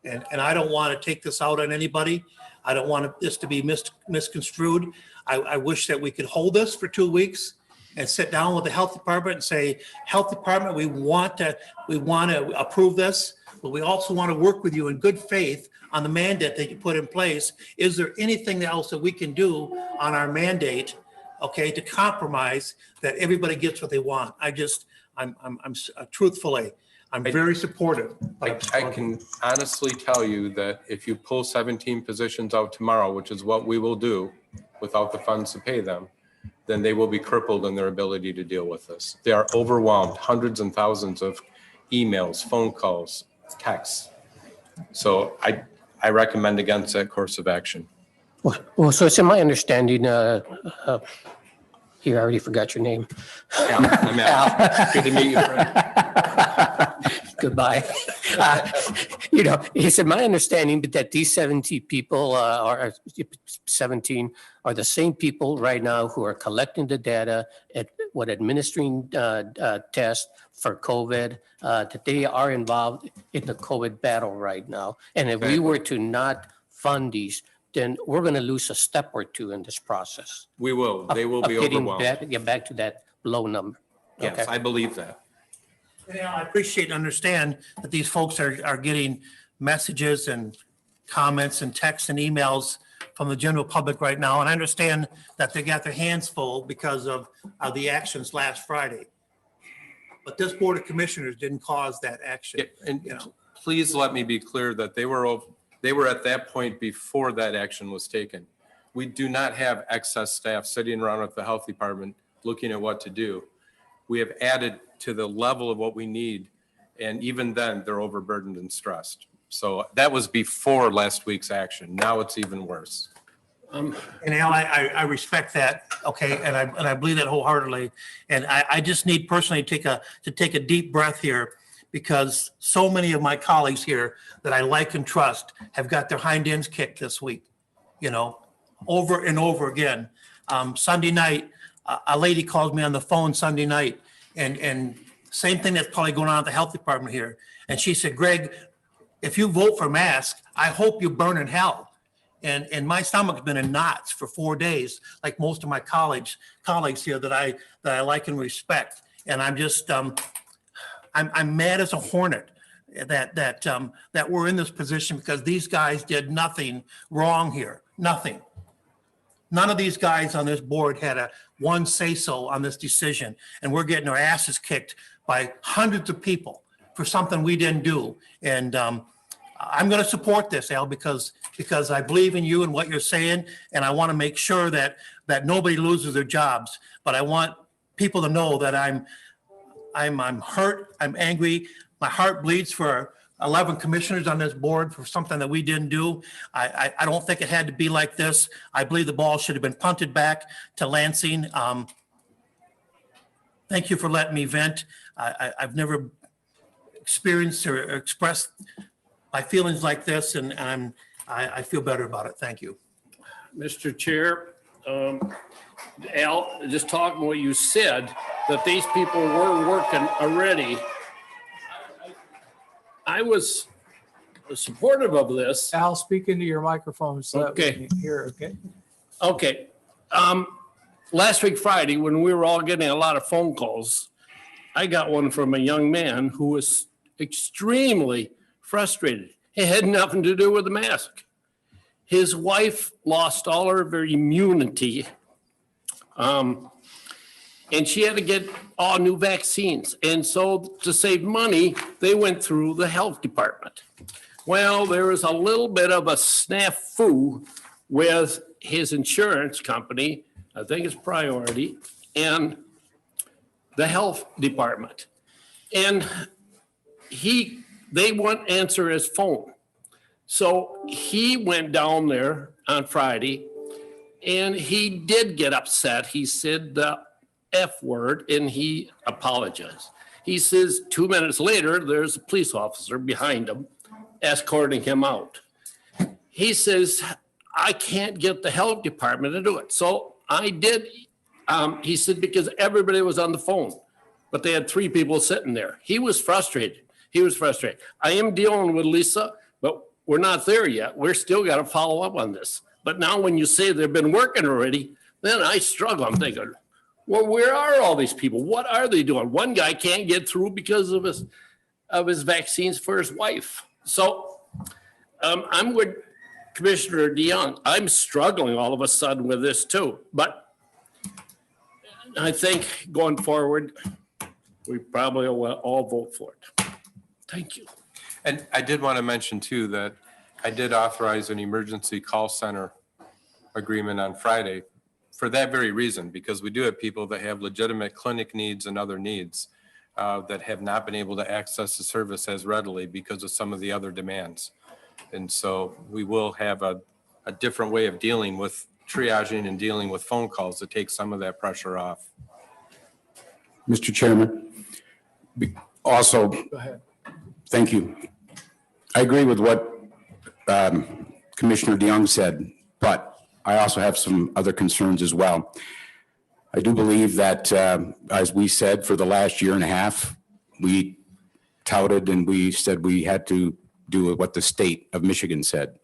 And I don't want to take this out on anybody. I don't want this to be misconstrued. I wish that we could hold this for 2 weeks and sit down with the health department and say, health department, we want to approve this, but we also want to work with you in good faith on the mandate that you put in place. Is there anything else that we can do on our mandate, okay, to compromise that everybody gets what they want? Truthfully, I'm very supportive. I can honestly tell you that if you pull 17 positions out tomorrow, which is what we will do without the funds to pay them, then they will be crippled in their ability to deal with this. They are overwhelmed, hundreds and thousands of emails, phone calls, texts. So I recommend against that course of action. Well, so it's in my understanding, here, I already forgot your name. Al, I'm Al. Good to meet you, friend. Goodbye. You know, he said, my understanding that these 17 people are 17 are the same people right now who are collecting the data administering tests for COVID, that they are involved in the COVID battle right now. And if we were to not fund these, then we're going to lose a step or two in this process. We will. They will be Of getting overwhelmed. get back to that low number. Yes, Okay. I believe that. You know, I appreciate and understand that these folks are getting messages and comments and texts and emails from the general public right now. And I understand that they got their hands full because of the actions last Friday. But this Board of Commissioners didn't cause that action. Yeah, and you know. please let me be clear that they were at that point before that action was taken. We do not have excess staff sitting around at the health department looking at what to do. We have added to the level of what we need. And even then, they're overburdened and stressed. So that was before last week's action. Now it's even worse. And Al, I respect that, okay, and I believe that wholeheartedly. And I just need personally to take a deep breath here, because so many of my colleagues here that I like and trust have got their hind ends kicked this week, you know, over and over again. Sunday night, a lady called me on the phone Sunday night, and same thing that's probably going on at the health department here. And she said, Greg, if you vote for masks, I hope you burn in hell. And my stomach's been in knots for 4 days, like most of my colleagues here that I like and respect. And I'm just I'm mad as a hornet that we're in this position, because these guys did nothing wrong here. Nothing. None of these guys on this board had one say-so on this decision, and we're getting our asses kicked by hundreds of people for something we didn't do. And I'm going to support this, Al, because I believe in you and what you're saying, and I want to make sure that nobody loses their jobs. But I want people to know that I'm hurt, I'm angry, my heart bleeds for 11 commissioners on this board for something that we didn't do. I don't think it had to be like this. I believe the ball should have been punted back to Lansing. Thank you for letting me vent. I've never experienced or expressed my feelings like this, and I feel better about it. Thank you. Mr. Chair, Al, just talking what you said, that these people were working already. I was supportive of this. Al, speak into your microphone so that we Okay. can hear, okay? Okay. Last week, Friday, when we were all getting a lot of phone calls, I got one from a young man who was extremely frustrated. It had nothing to do with the mask. His wife lost all of her immunity, and she had to get all new vaccines. And so to save money, they went through the health department. Well, there was a little bit of a snafu with his insurance company, I think it's Priority, and the health department. And they wouldn't answer his phone. So he went down there on Friday, and he did get upset. He said the F word, and he apologized. He says 2 minutes later, there's a police officer behind him escorting him out. He says, I can't get the health department to do it. So I did. He said, because everybody was on the phone, but they had 3 people sitting there. He was frustrated. I am dealing with Lisa, but we're not there yet. We're still got to follow up on this. But now when you say they've been working already, then I struggle. I'm thinking, well, where are all these people? What are they doing? One guy can't get through because of his vaccines for his wife. So I'm with Commissioner DeYoung. I'm struggling all of a sudden with this too. But I think going forward, we probably will all vote for it. Thank you. And I did want to mention too, that I did authorize an emergency call center agreement on Friday for that very reason, because we do have people that have legitimate clinic needs and other needs that have not been able to access the service as readily because of some of the other demands. And so we will have a different way of dealing with triaging and dealing with phone calls to take some of that pressure off. Mr. Chairman, also, Go ahead. thank you. I agree with what Commissioner DeYoung said, but I also have some other concerns as well. I do believe that, as we said, for the last year and a half, we touted and we said we had to do what the state of Michigan said.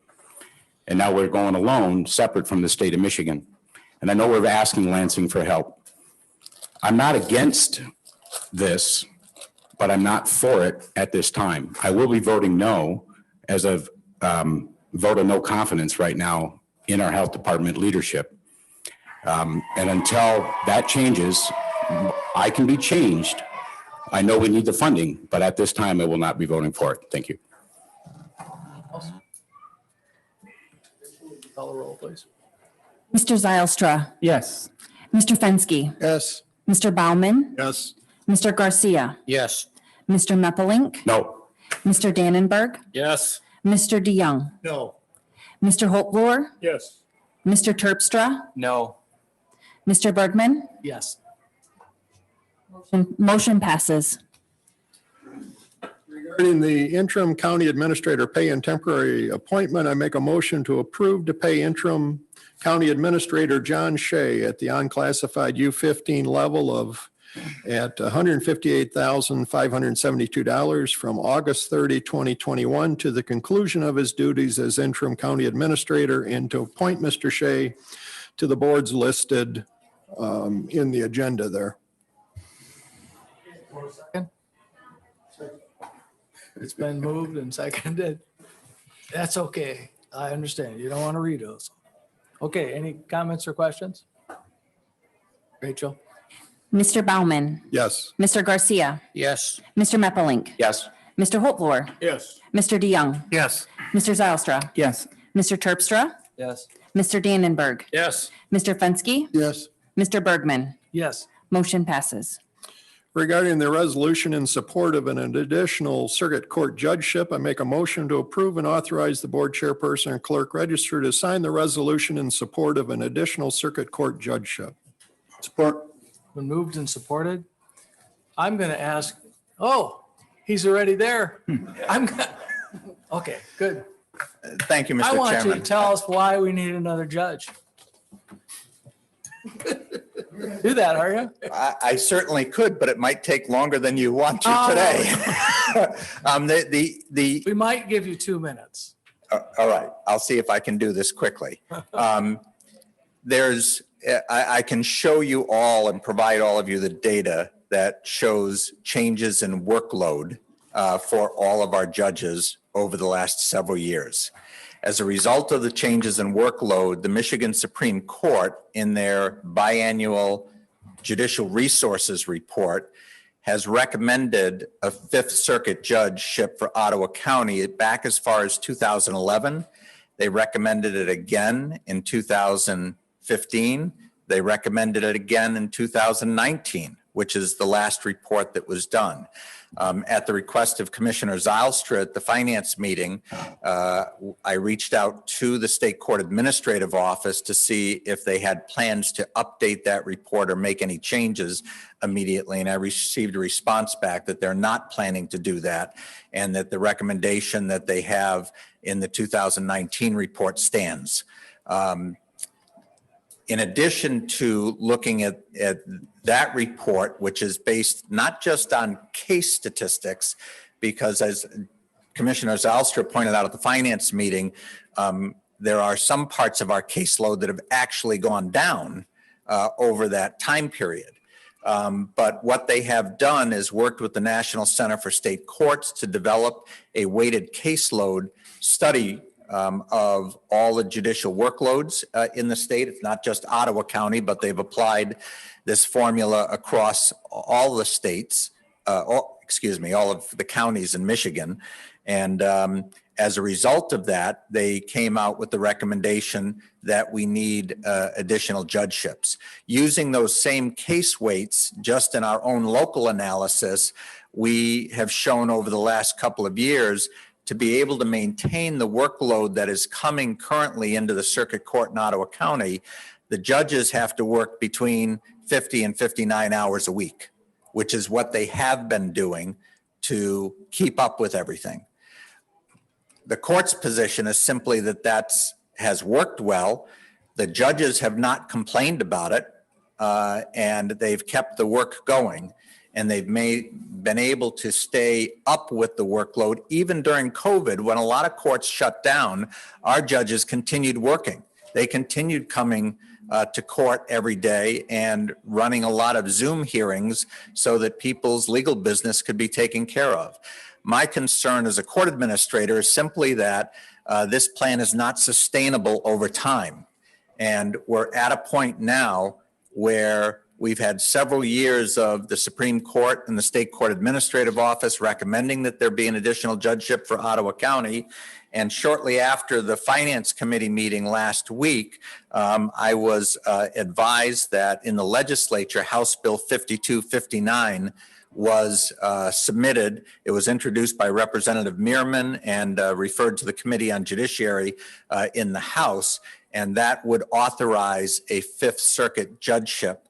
And now we're going alone, separate from the state of Michigan. And I know we're asking Lansing for help. I'm not against this, but I'm not for it at this time. I will be voting no as a vote of no confidence right now in our health department leadership. And until that changes, I can be changed. I know we need the funding, but at this time, I will not be voting for it. Thank you. Call the roll, please. Mr. Zylstra, Yes. Mr. Fensky, Yes. Mr. Baumann, Yes. Mr. Garcia, Yes. Mr. Meppelink, No. Mr. Dannenberg, Yes. Mr. DeYoung, No. Mr. Holtvluwer, Yes. Mr. Terpstra, No. Mr. Bergman. Yes. Motion passes. Regarding the interim county administrator pay and temporary appointment, I make a motion to approve to pay interim county administrator John Shea at the unclassified U15 level at $158,572 from August 30, 2021 to the conclusion of his duties as interim county administrator, and to appoint Mr. Shea to the boards listed in the agenda there. It's been moved and seconded. That's okay. I understand. You don't want to read those. Okay, any comments or questions? Rachel? Mr. Baumann, Yes. Mr. Garcia, Yes. Mr. Meppelink, Yes. Mr. Holtvluwer, Yes. Mr. DeYoung, Yes. Mr. Zylstra, Yes. Mr. Terpstra, Yes. Mr. Dannenberg, Yes. Mr. Fensky, Yes. Mr. Bergman. Yes. Motion passes. Regarding the resolution in support of an additional circuit court judgeship, I make a motion to approve and authorize the board chairperson and clerk register to sign the resolution in support of an additional circuit court judgeship. Support. Been moved and supported. I'm going to ask, oh, he's already there. Okay, good. Thank you, Mr. I want you to Chairman. tell us why we need another judge. Do that, are you? I certainly could, but it might take longer than you want to Oh. today. We might give you 2 minutes. All right, I'll see if I can do this quickly. I can show you all and provide all of you the data that shows changes in workload for all of our judges over the last several years. As a result of the changes in workload, the Michigan Supreme Court, in their biannual judicial resources report, has recommended a Fifth Circuit judgeship for Ottawa County back as far as 2011. They recommended it again in 2015. They recommended it again in 2019, which is the last report that was done. At the request of Commissioner Zylstra at the finance meeting, I reached out to the state court administrative office to see if they had plans to update that report or make any changes immediately. And I received a response back that they're not planning to do that, and that the recommendation that they have in the 2019 report stands. In addition to looking at that report, which is based not just on case statistics, because as Commissioner Zylstra pointed out at the finance meeting, there are some parts of our caseload that have actually gone down over that time period. But what they have done is worked with the National Center for State Courts to develop a weighted caseload study of all the judicial workloads in the state. It's not just Ottawa County, but they've applied this formula across all the states, all of the counties in Michigan. And as a result of that, they came out with the recommendation that we need additional judgeships. Using those same case weights, just in our own local analysis, we have shown over the last couple of years to be able to maintain the workload that is coming currently into the circuit court in Ottawa County. The judges have to work between 50 and 59 hours a week, which is what they have been doing to keep up with everything. The court's position is simply that has worked well. The judges have not complained about it, and they've kept the work going. And they've been able to stay up with the workload. Even during COVID, when a lot of courts shut down, our judges continued working. They continued coming to court every day and running a lot of Zoom hearings so that people's legal business could be taken care of. My concern as a court administrator is simply that this plan is not sustainable over time. And we're at a point now where we've had several years of the Supreme Court and the State Court Administrative Office recommending that there be an additional judgeship for Ottawa County. And shortly after the Finance Committee meeting last week, I was advised that in the legislature, House Bill 5259 was submitted. It was introduced by Representative Meerman and referred to the Committee on Judiciary in the House. And that would authorize a Fifth Circuit judgeship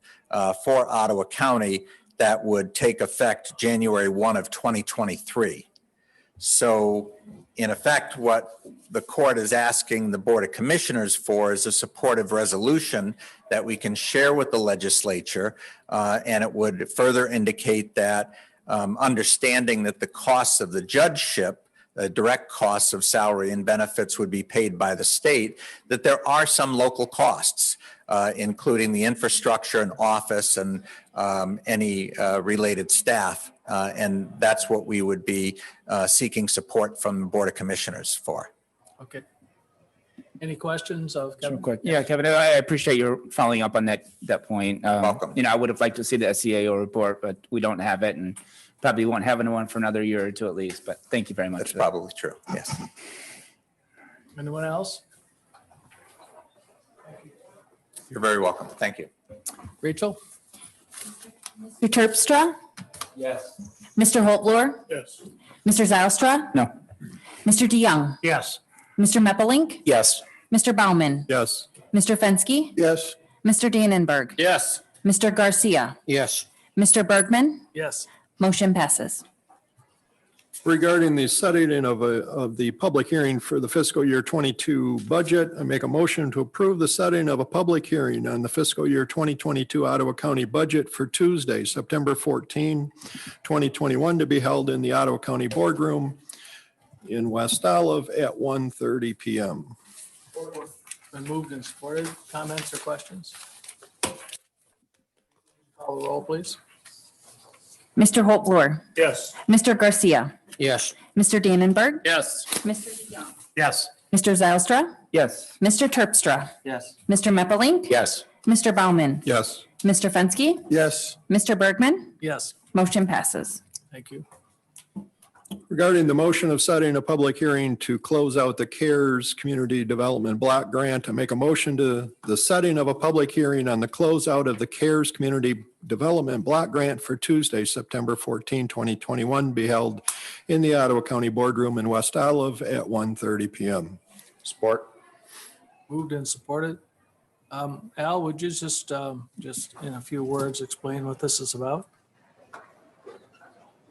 for Ottawa County that would take effect January 1 of 2023. So in effect, what the court is asking the Board of Commissioners for is a supportive resolution that we can share with the legislature. And it would further indicate that understanding that the costs of the judgeship, the direct costs of salary and benefits would be paid by the state, that there are some local costs, including the infrastructure and office and any related staff. And that's what we would be seeking support from the Board of Commissioners for. Okay. Any questions of Kevin? Yeah, Kevin, I appreciate your following up on that point. Welcome. I would have liked to see the SCAO report, but we don't have it and probably won't have anyone for another year or two at least, but thank you very much. That's probably true, yes. Anyone else? You're very welcome. Thank you. Rachel? Mr. Terpstra? Yes. Mr. Holtlor? Yes. Mr. Zylstra? No. Mr. DeYoung? Yes. Mr. Meppelink? Yes. Mr. Baumann? Yes. Mr. Fensky? Yes. Mr. Dannenberg? Yes. Mr. Garcia? Yes. Mr. Bergman? Yes. Motion passes. Regarding the setting of the public hearing for the fiscal year 22 budget, I make a motion to approve the setting of a public hearing on the fiscal year 2022 Ottawa County budget for Tuesday, September 14, 2021, to be held in the Ottawa County Boardroom in West Olive at 1:30 p.m. Been moved and supported. Comments or questions? Call the roll, please. Mr. Holtlor? Yes. Mr. Garcia? Yes. Mr. Dannenberg? Yes. Mr. DeYoung? Yes. Mr. Zylstra? Yes. Mr. Terpstra? Yes. Mr. Meppelink? Yes. Mr. Baumann? Yes. Mr. Fensky? Yes. Mr. Bergman? Yes. Motion passes. Thank you. Regarding the motion of setting a public hearing to close out the CARES Community Development Block Grant, I make a motion to the setting of a public hearing on the closeout of the CARES Community Development Block Grant for Tuesday, September 14, 2021, be held in the Ottawa County Boardroom in West Olive at 1:30 p.m. Support. Moved and supported. Al, would you just in a few words explain what this is about?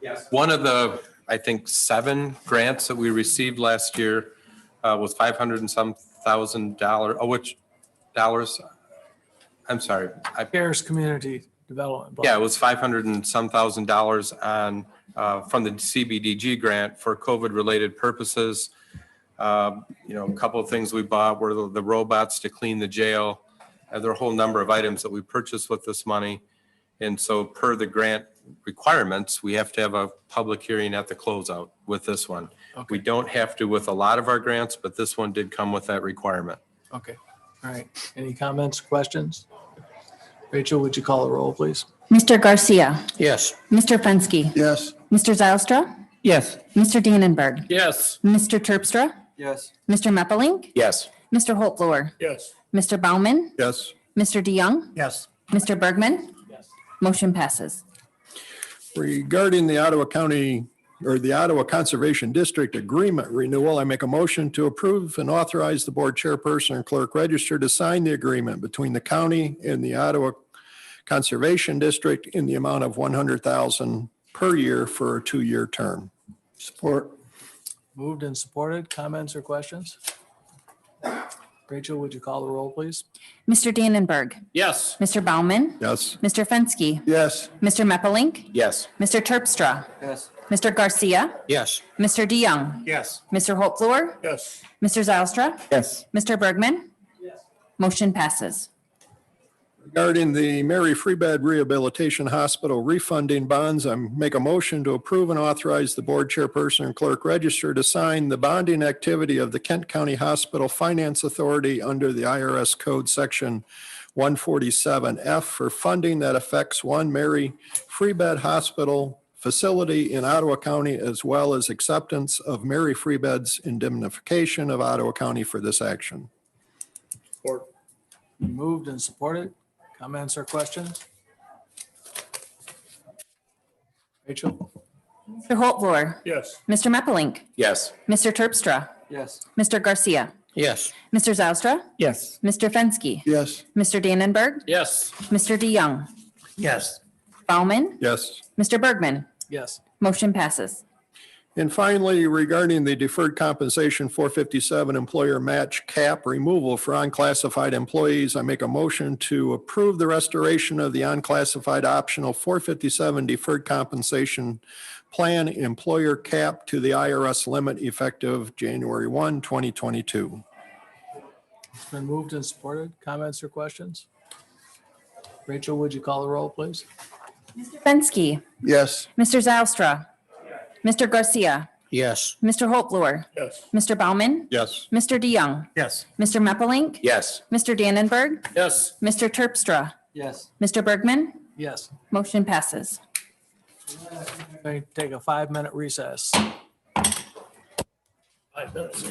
Yes. One of the, I think, 7 grants that we received last year was $500 and some thousand. Oh, which dollars? I'm sorry. CARES Community Development Block. Yeah, it was $500 and some thousand on from the CBDG grant for COVID-related purposes. A couple of things we bought were the robots to clean the jail. There are a whole number of items that we purchased with this money. And so per the grant requirements, we have to have a public hearing at the closeout with this one. Okay. We don't have to with a lot of our grants, but this one did come with that requirement. Okay. All right. Any comments, questions? Rachel, would you call the roll, please? Mr. Garcia? Yes. Mr. Fensky? Yes. Mr. Zylstra? Yes. Mr. Dannenberg? Yes. Mr. Terpstra? Yes. Mr. Meppelink? Yes. Mr. Holtlor? Yes. Mr. Baumann? Yes. Mr. DeYoung? Yes. Mr. Bergman? Yes. Motion passes. Regarding the Ottawa County or the Ottawa Conservation District Agreement renewal, I make a motion to approve and authorize the board chairperson and clerk register to sign the agreement between the county and the Ottawa Conservation District in the amount of $100,000 per year for a 2-year term. Support. Moved and supported. Comments or questions? Rachel, would you call the roll, please? Mr. Dannenberg, Yes. Mr. Baumann, Yes. Mr. Fensky, Yes. Mr. Meppelink, Yes. Mr. Terpstra, Yes. Mr. Garcia, Yes. Mr. DeYoung, Yes. Mr. Holtvluwer, Yes. Mr. Zylstra, Yes. Mr. Bergman. Motion passes. Regarding the Mary Free Bed Rehabilitation Hospital refunding bonds, I make a motion to approve and authorize the board chairperson and clerk register to sign the bonding activity of the Kent County Hospital Finance Authority under the IRS Code Section 147F for funding that affects one Mary Free Bed Hospital facility in Ottawa County, as well as acceptance of Mary Free Bed's indemnification of Ottawa County for this action. Support. Moved and supported. Comments or questions? Rachel? Mr. Holtvluwer, Yes. Mr. Meppelink, Yes. Mr. Terpstra, Yes. Mr. Garcia, Yes. Mr. Zylstra, Yes. Mr. Fensky, Yes. Mr. Dannenberg, Yes. Mr. DeYoung, Yes. Baumann, Yes. Mr. Bergman. Yes. Motion passes. And finally, regarding the deferred compensation 457 employer match cap removal for unclassified employees, I make a motion to approve the restoration of the unclassified optional 457 deferred compensation plan employer cap to the IRS limit effective January 1, 2022. It's been moved and supported. Comments or questions? Rachel, would you call the roll, please? Fensky, Yes. Mr. Zylstra, Mr. Garcia, Yes. Mr. Holtvluwer, Yes. Mr. Baumann, Yes. Mr. DeYoung, Yes. Mr. Meppelink, Yes. Mr. Dannenberg, Yes. Mr. Terpstra, Yes. Mr. Bergman. Yes. Motion passes. Okay, take a 5-minute recess. 5 minutes.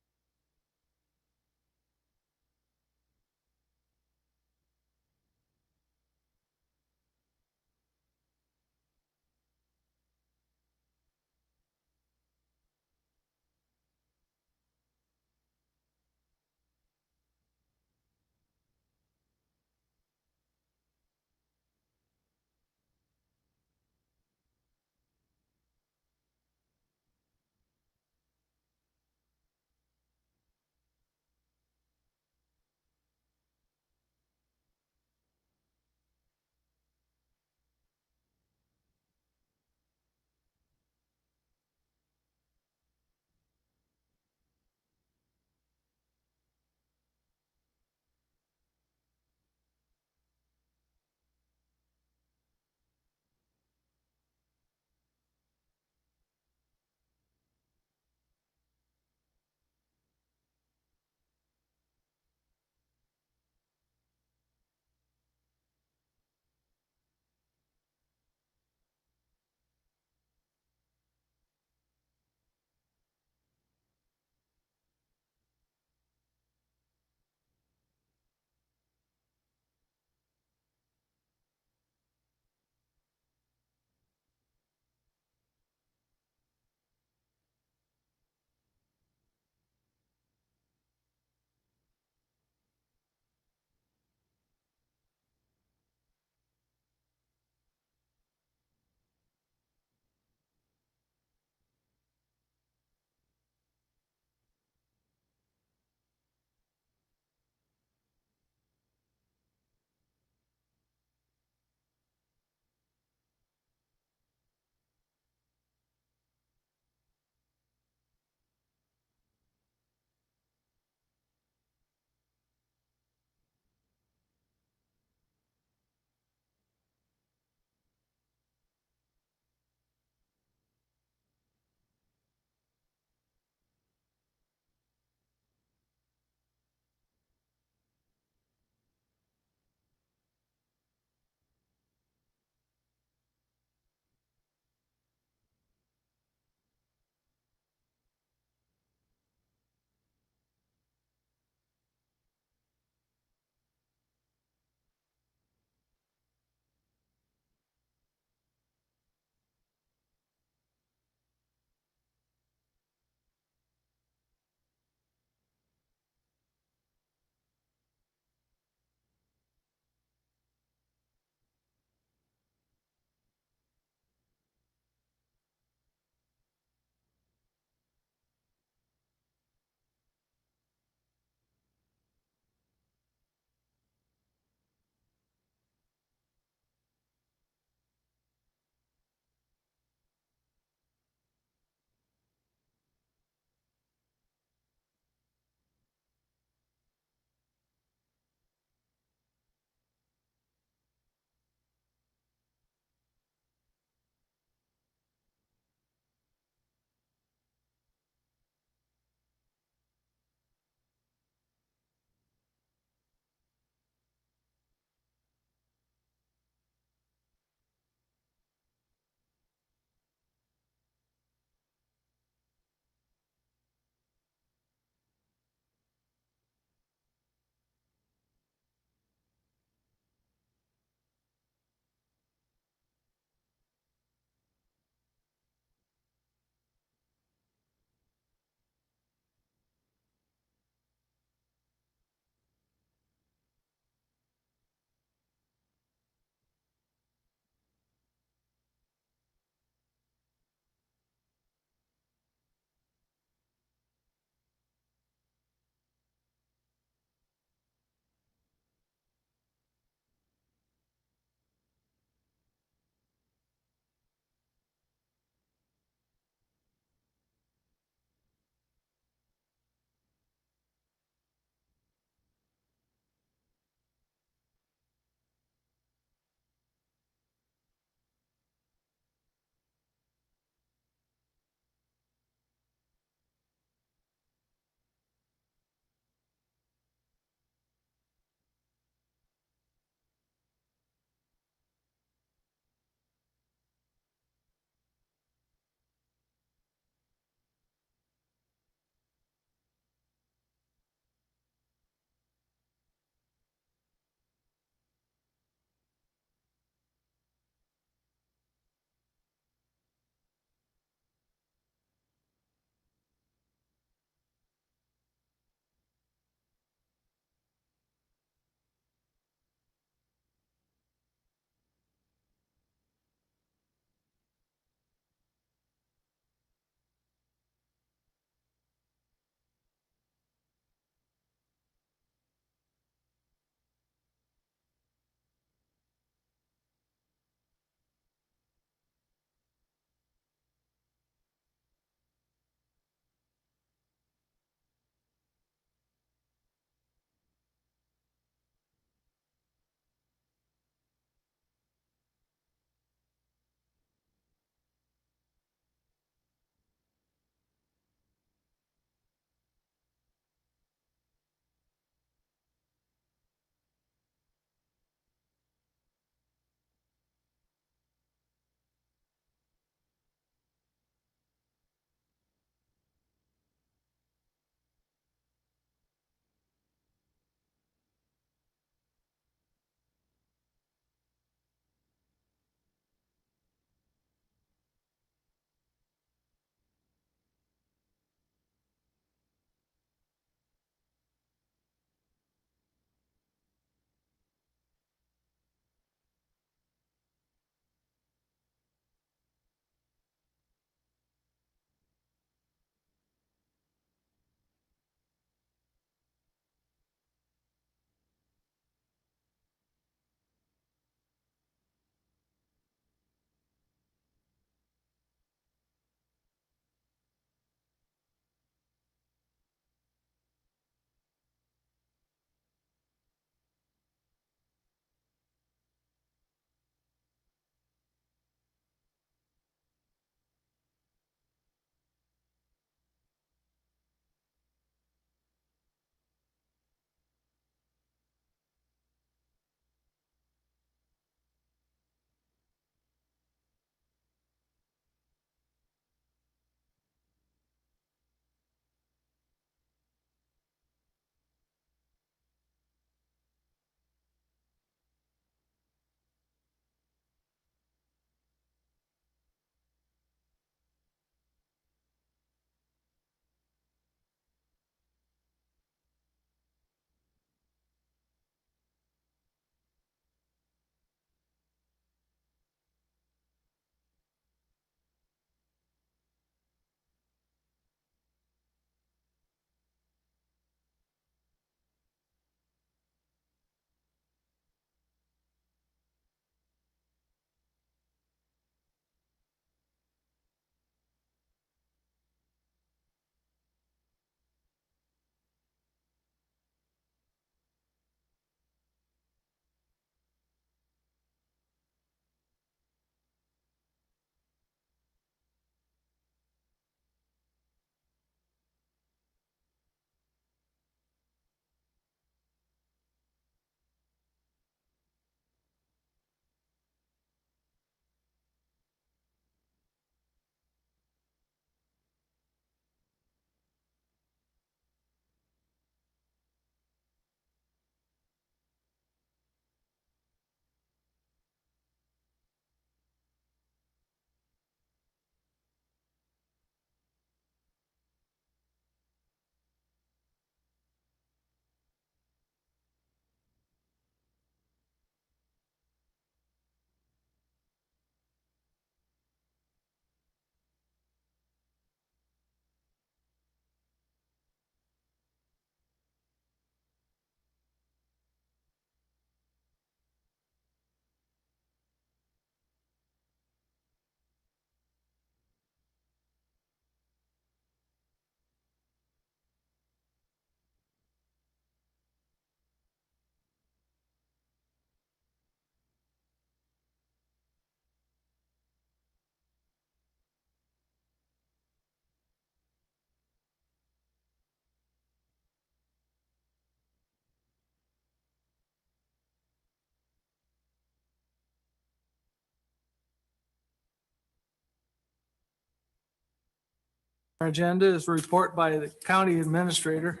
Our agenda is a report by the county administrator.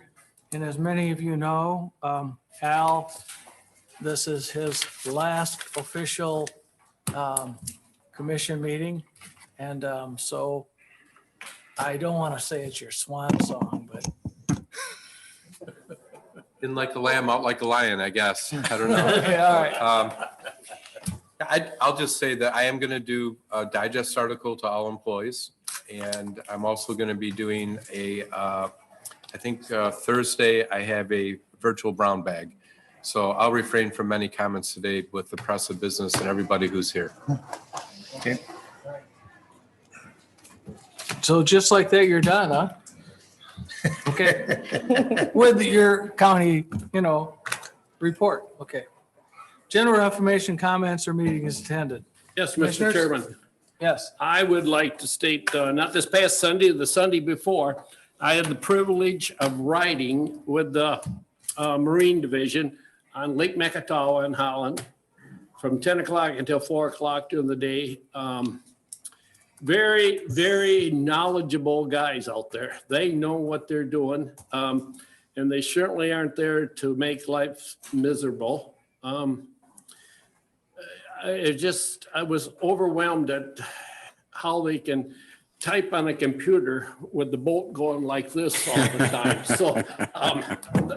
And as many of you know, Al, this is his last official commission meeting. And so I don't want to say it's your swan song, but In like a lamb, out like a lion, I guess. I don't know. okay, all right. I'll just say that I am going to do a digest article to all employees. And I'm also going to be doing I think Thursday, I have a virtual brown bag. So I'll refrain from many comments today with the press of business and everybody who's here. Okay. So just like that, you're done, huh? Okay. With your county, report. Okay. General information, comments, or meeting is attended. Yes, Mr. Commissioners? Chairman. Yes. I would like to state, not this past Sunday, the Sunday before, I had the privilege of riding with the Marine Division on Lake Meketawa in Holland from 10 o'clock until 4 o'clock during the day. Very, very knowledgeable guys out there. They know what they're doing, and they certainly aren't there to make life miserable. I was overwhelmed at how they can type on a computer with the bolt going like this all the time. So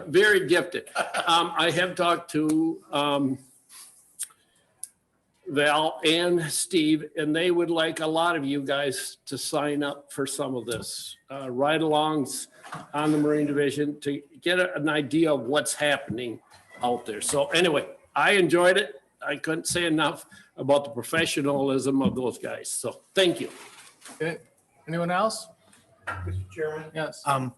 very gifted. I have talked to Val and Steve, and they would like a lot of you guys to sign up for some of this ride-alongs on the Marine Division to get an idea of what's happening out there. So anyway, I enjoyed it. I couldn't say enough about the professionalism of those guys. So thank you. Okay. Anyone else? Mr. Chairman? Yes. I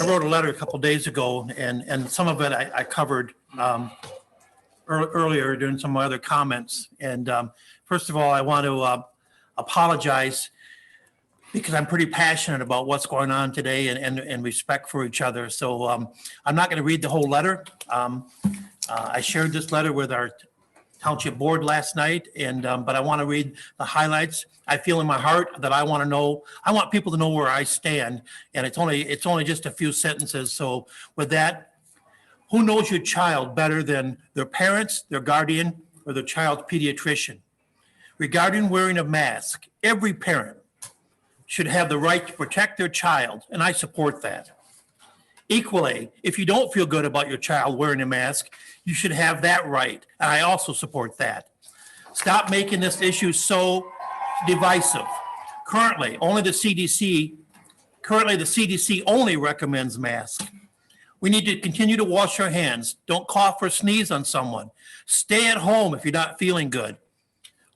wrote a letter a couple days ago, and some of it I covered earlier during some of my other comments. And first of all, I want to apologize because I'm pretty passionate about what's going on today and respect for each other. So I'm not going to read the whole letter. I shared this letter with our township board last night, but I want to read the highlights. I feel in my heart that I want people to know where I stand, and it's only just a few sentences. So with that, who knows your child better than their parents, their guardian, or their child's pediatrician? Regarding wearing a mask, every parent should have the right to protect their child, and I support that. Equally, if you don't feel good about your child wearing a mask, you should have that right, and I also support that. Stop making this issue so divisive. Currently, the CDC only recommends masks. We need to continue to wash our hands. Don't cough or sneeze on someone. Stay at home if you're not feeling good.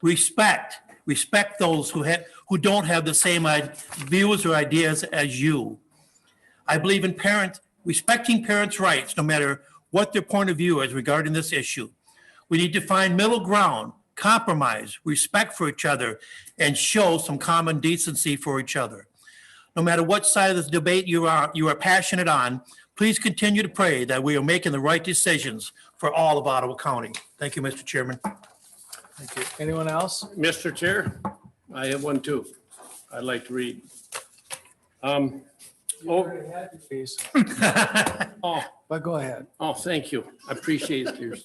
Respect those who don't have the same views or ideas as you. I believe in respecting parents' rights, no matter what their point of view is regarding this issue. We need to find middle ground, compromise, respect for each other, and show some common decency for each other. No matter what side of this debate you are passionate on, please continue to pray that we are making the right decisions for all of Ottawa County. Thank you, Mr. Chairman. Thank you. Anyone else? Mr. Chair, I have one too. I'd like to read. Please. But go ahead. Oh, thank you. I appreciate your.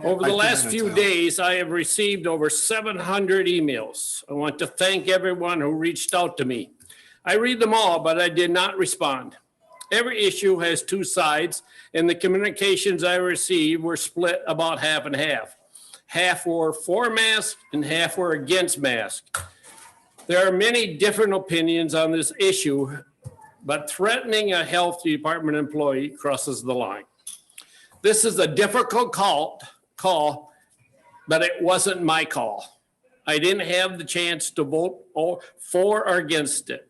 Over the last few days, I have received over 700 emails. I want to thank everyone who reached out to me. I read them all, but I did not respond. Every issue has two sides, and the communications I received were split about half and half. Half were for masks and half were against masks. There are many different opinions on this issue, but threatening a health department employee crosses the line. This is a difficult call, but it wasn't my call. I didn't have the chance to vote for or against it.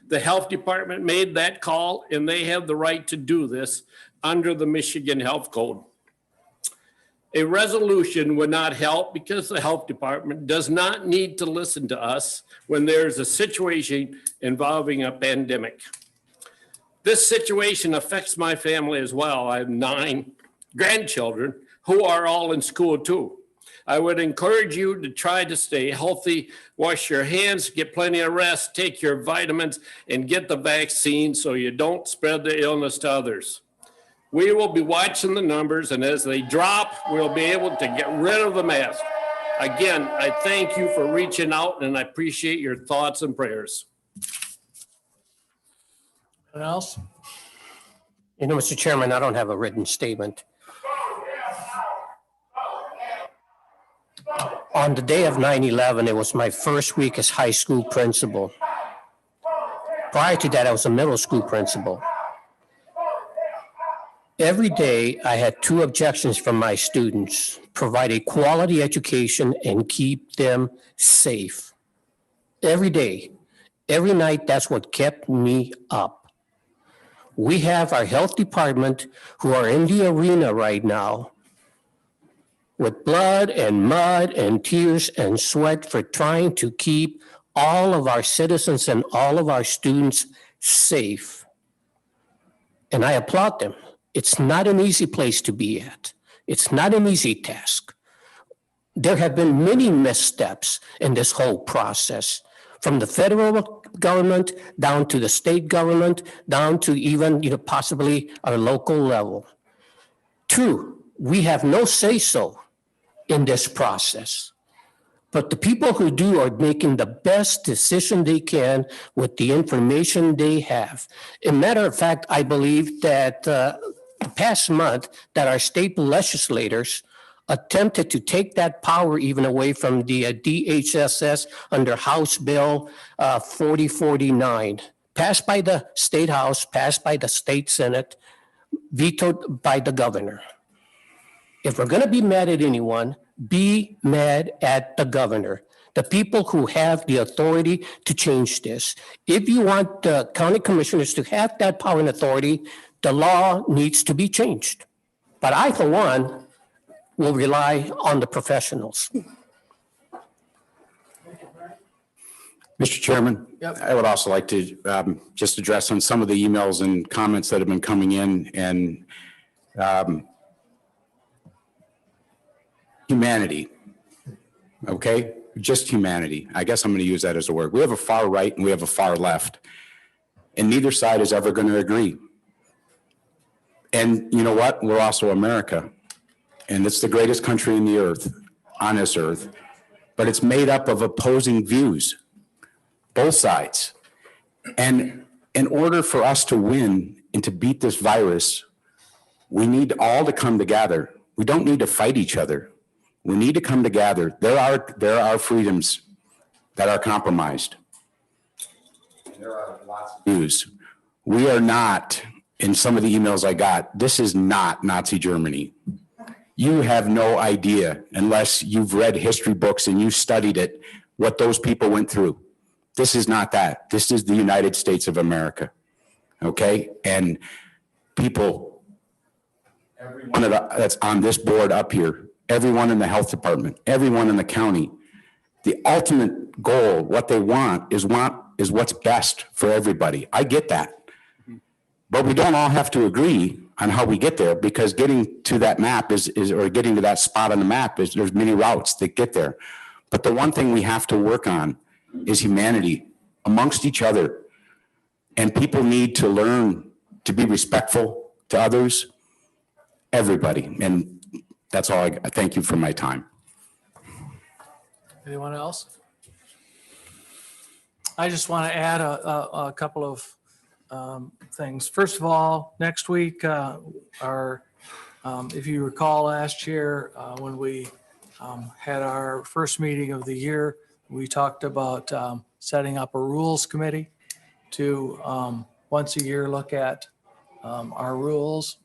The health department made that call, and they have the right to do this under the Michigan Health Code. A resolution would not help because the health department does not need to listen to us when there's a situation involving a pandemic. This situation affects my family as well. I have 9 grandchildren who are all in school too. I would encourage you to try to stay healthy, wash your hands, get plenty of rest, take your vitamins, and get the vaccine so you don't spread the illness to others. We will be watching the numbers, and as they drop, we'll be able to get rid of the mask. Again, I thank you for reaching out, and I appreciate your thoughts and prayers. Anyone else? You know, Mr. Chairman, I don't have a written statement. On the day of 9/11, it was my first week as high school principal. Prior to that, I was a middle school principal. Every day, I had two objections from my students: provide a quality education and keep them safe. Every day, every night, that's what kept me up. We have our health department who are in the arena right now with blood and mud and tears and sweat for trying to keep all of our citizens and all of our students safe. And I applaud them. It's not an easy place to be at. It's not an easy task. There have been many missteps in this whole process, from the federal government down to the state government, down to even, possibly our local level. True, we have no say-so in this process, but the people who do are making the best decision they can with the information they have. As a matter of fact, I believe that the past month that our state legislators attempted to take that power even away from the DHSS under House Bill 4049, passed by the State House, passed by the State Senate, vetoed by the governor. If we're going to be mad at anyone, be mad at the governor, the people who have the authority to change this. If you want the county commissioners to have that power and authority, the law needs to be changed. But I, for one, will rely on the professionals. Mr. Chairman, I would also like to just address on some of the emails and comments that have been coming in, and humanity, okay? Just humanity. I guess I'm going to use that as a word. We have a far right and we have a far left, and neither side is ever going to agree. And you know what? We're also America, and it's the greatest country in the earth, on this earth, but it's made up of opposing views, both sides. And in order for us to win and to beat this virus, we need all to come together. We don't need to fight each other. We need to come together. There are freedoms that are compromised. There are lots of views. We are not, in some of the emails I got, this is not Nazi Germany. You have no idea, unless you've read history books and you studied it, what those people went through. This is not that. This is the United States of America, okay? And people, everyone that's on this board up here, everyone in the health department, everyone in the county, the ultimate goal, what they want is what's best for everybody. I get that. But we don't all have to agree on how we get there, because getting to that map or getting to that spot on the map there's many routes that get there. But the one thing we have to work on is humanity amongst each other. And people need to learn to be respectful to others, everybody. And that's all. I thank you for my time. Anyone else? I just want to add a couple of things. First of all, next week, if you recall last year, when we had our first meeting of the year, we talked about setting up a rules committee to once a year look at our rules.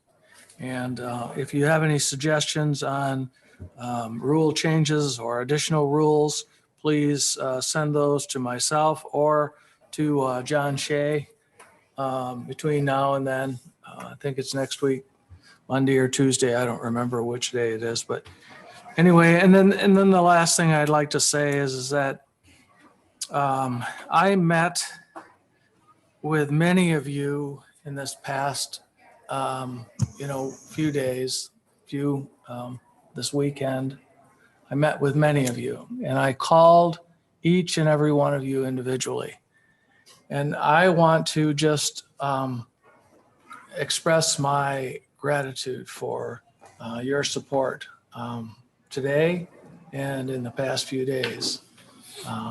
And if you have any suggestions on rule changes or additional rules, please send those to myself or to John Shea between now and then. I think it's next week, Monday or Tuesday. I don't remember which day it is, but anyway. And then the last thing I'd like to say is that I met with many of you in this past few days, this weekend, I met with many of you, and I called each and every one of you individually. And I want to just express my gratitude for your support today and in the past few days.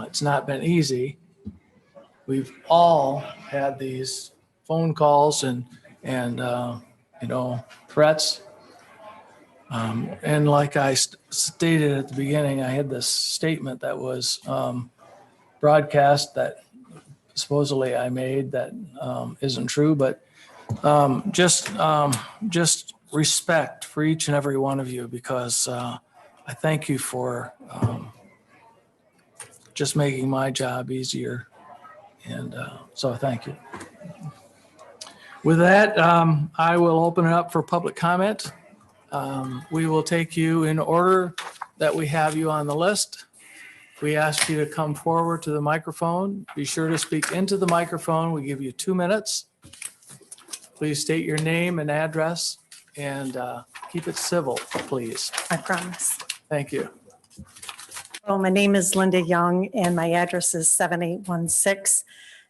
It's not been easy. We've all had these phone calls and threats. And like I stated at the beginning, I had this statement that was broadcast that supposedly I made that isn't true, but just respect for each and every one of you, because I thank you for just making my job easier. And so thank you. With that, I will open it up for public comment. We will take you in order that we have you on the list. We ask you to come forward to the microphone. Be sure to speak into the microphone. We give you 2 minutes. Please state your name and address and keep it civil, please. I promise. Thank you. Well, my name is Linda Young and my address is 7816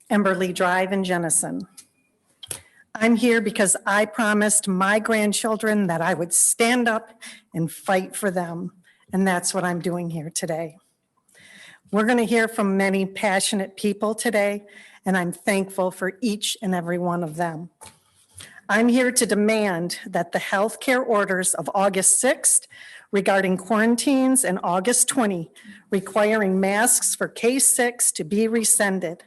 Emberley Drive in Jenison. I'm here because I promised my grandchildren that I would stand up and fight for them. And that's what I'm doing here today. We're going to hear from many passionate people today, and I'm thankful for each and every one of them. I'm here to demand that the healthcare orders of August 6th regarding quarantines and August 20 requiring masks for case 6 to be rescinded.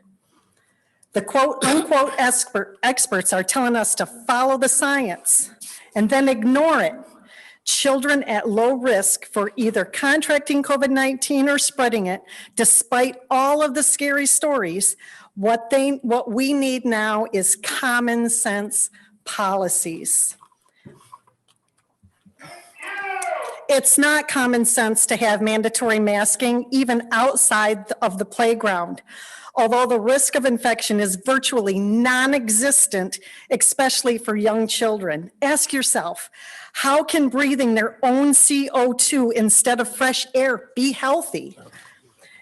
The quote unquote experts are telling us to follow the science and then ignore it. Children at low risk for either contracting COVID-19 or spreading it, despite all of the scary stories, what we need now is common sense policies. It's not common sense to have mandatory masking even outside of the playground. Although the risk of infection is virtually non-existent, especially for young children. Ask yourself, how can breathing their own CO2 instead of fresh air be healthy?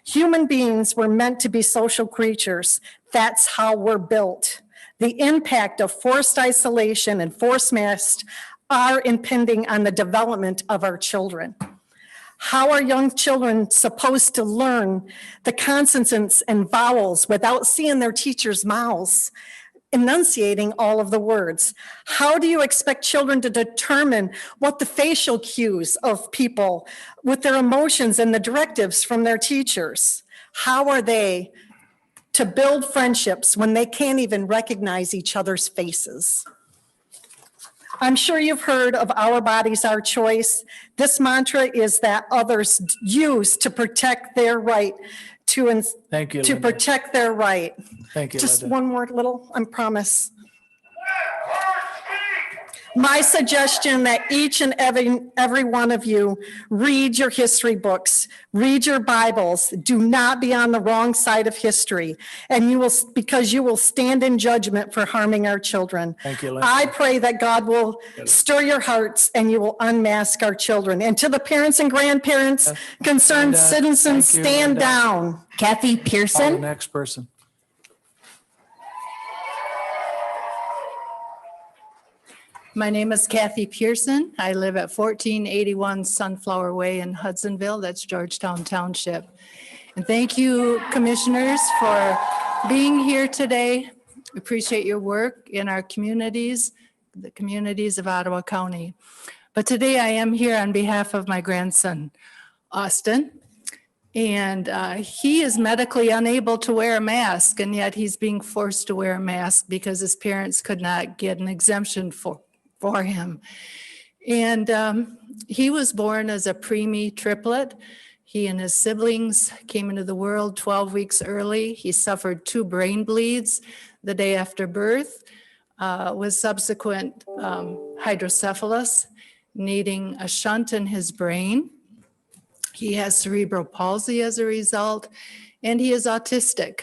Human beings were meant to be social creatures. That's how we're built. The impact of forced isolation and forced masks are impinging on the development of our children. How are young children supposed to learn the consonants and vowels without seeing their teachers' mouths enunciating all of the words? How do you expect children to determine what the facial cues of people with their emotions and the directives from their teachers? How are they to build friendships when they can't even recognize each other's faces? I'm sure you've heard of our bodies, our choice. This mantra is that others use to protect their right to Thank you, to Linda. protect their right. Thank you, Just Linda. one more little, I promise. My suggestion that each and every one of you read your history books, read your Bibles, do not be on the wrong side of history, and because you will stand in judgment for harming our children. Thank you, Linda. I pray that God will stir your hearts and you will unmask our children. And to the parents and grandparents, concerned Linda, citizens, thank you, stand Linda. down. Kathy Call the Pearson. next person. My name is Kathy Pearson. I live at 1481 Sunflower Way in Hudsonville. That's Georgetown Township. And thank you, commissioners, for being here today. Appreciate your work in our communities, the communities of Ottawa County. But today I am here on behalf of my grandson, Austin. And he is medically unable to wear a mask, and yet he's being forced to wear a mask because his parents could not get an exemption for him. And he was born as a preemie triplet. He and his siblings came into the world 12 weeks early. He suffered 2 brain bleeds the day after birth, with subsequent hydrocephalus, needing a shunt in his brain. He has cerebral palsy as a result, and he is autistic.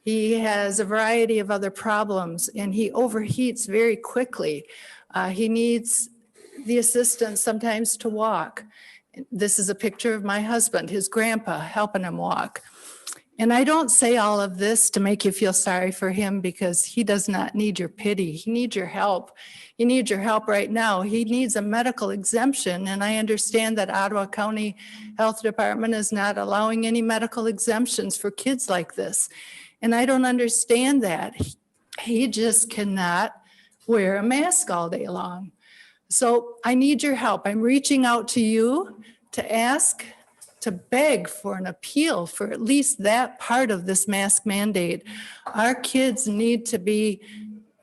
He has a variety of other problems, and he overheats very quickly. He needs the assistance sometimes to walk. This is a picture of my husband, his grandpa, helping him walk. And I don't say all of this to make you feel sorry for him, because he does not need your pity. He needs your help. He needs your help right now. He needs a medical exemption. And I understand that Ottawa County Health Department is not allowing any medical exemptions for kids like this. And I don't understand that. He just cannot wear a mask all day long. So I need your help. I'm reaching out to you to ask, to beg for an appeal for at least that part of this mask mandate. Our kids need to be,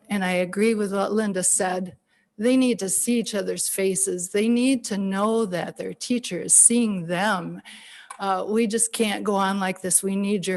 and I agree with what Linda said, they need to see each other's faces. They need to know that their teacher is seeing them. We just can't go on like this. We need your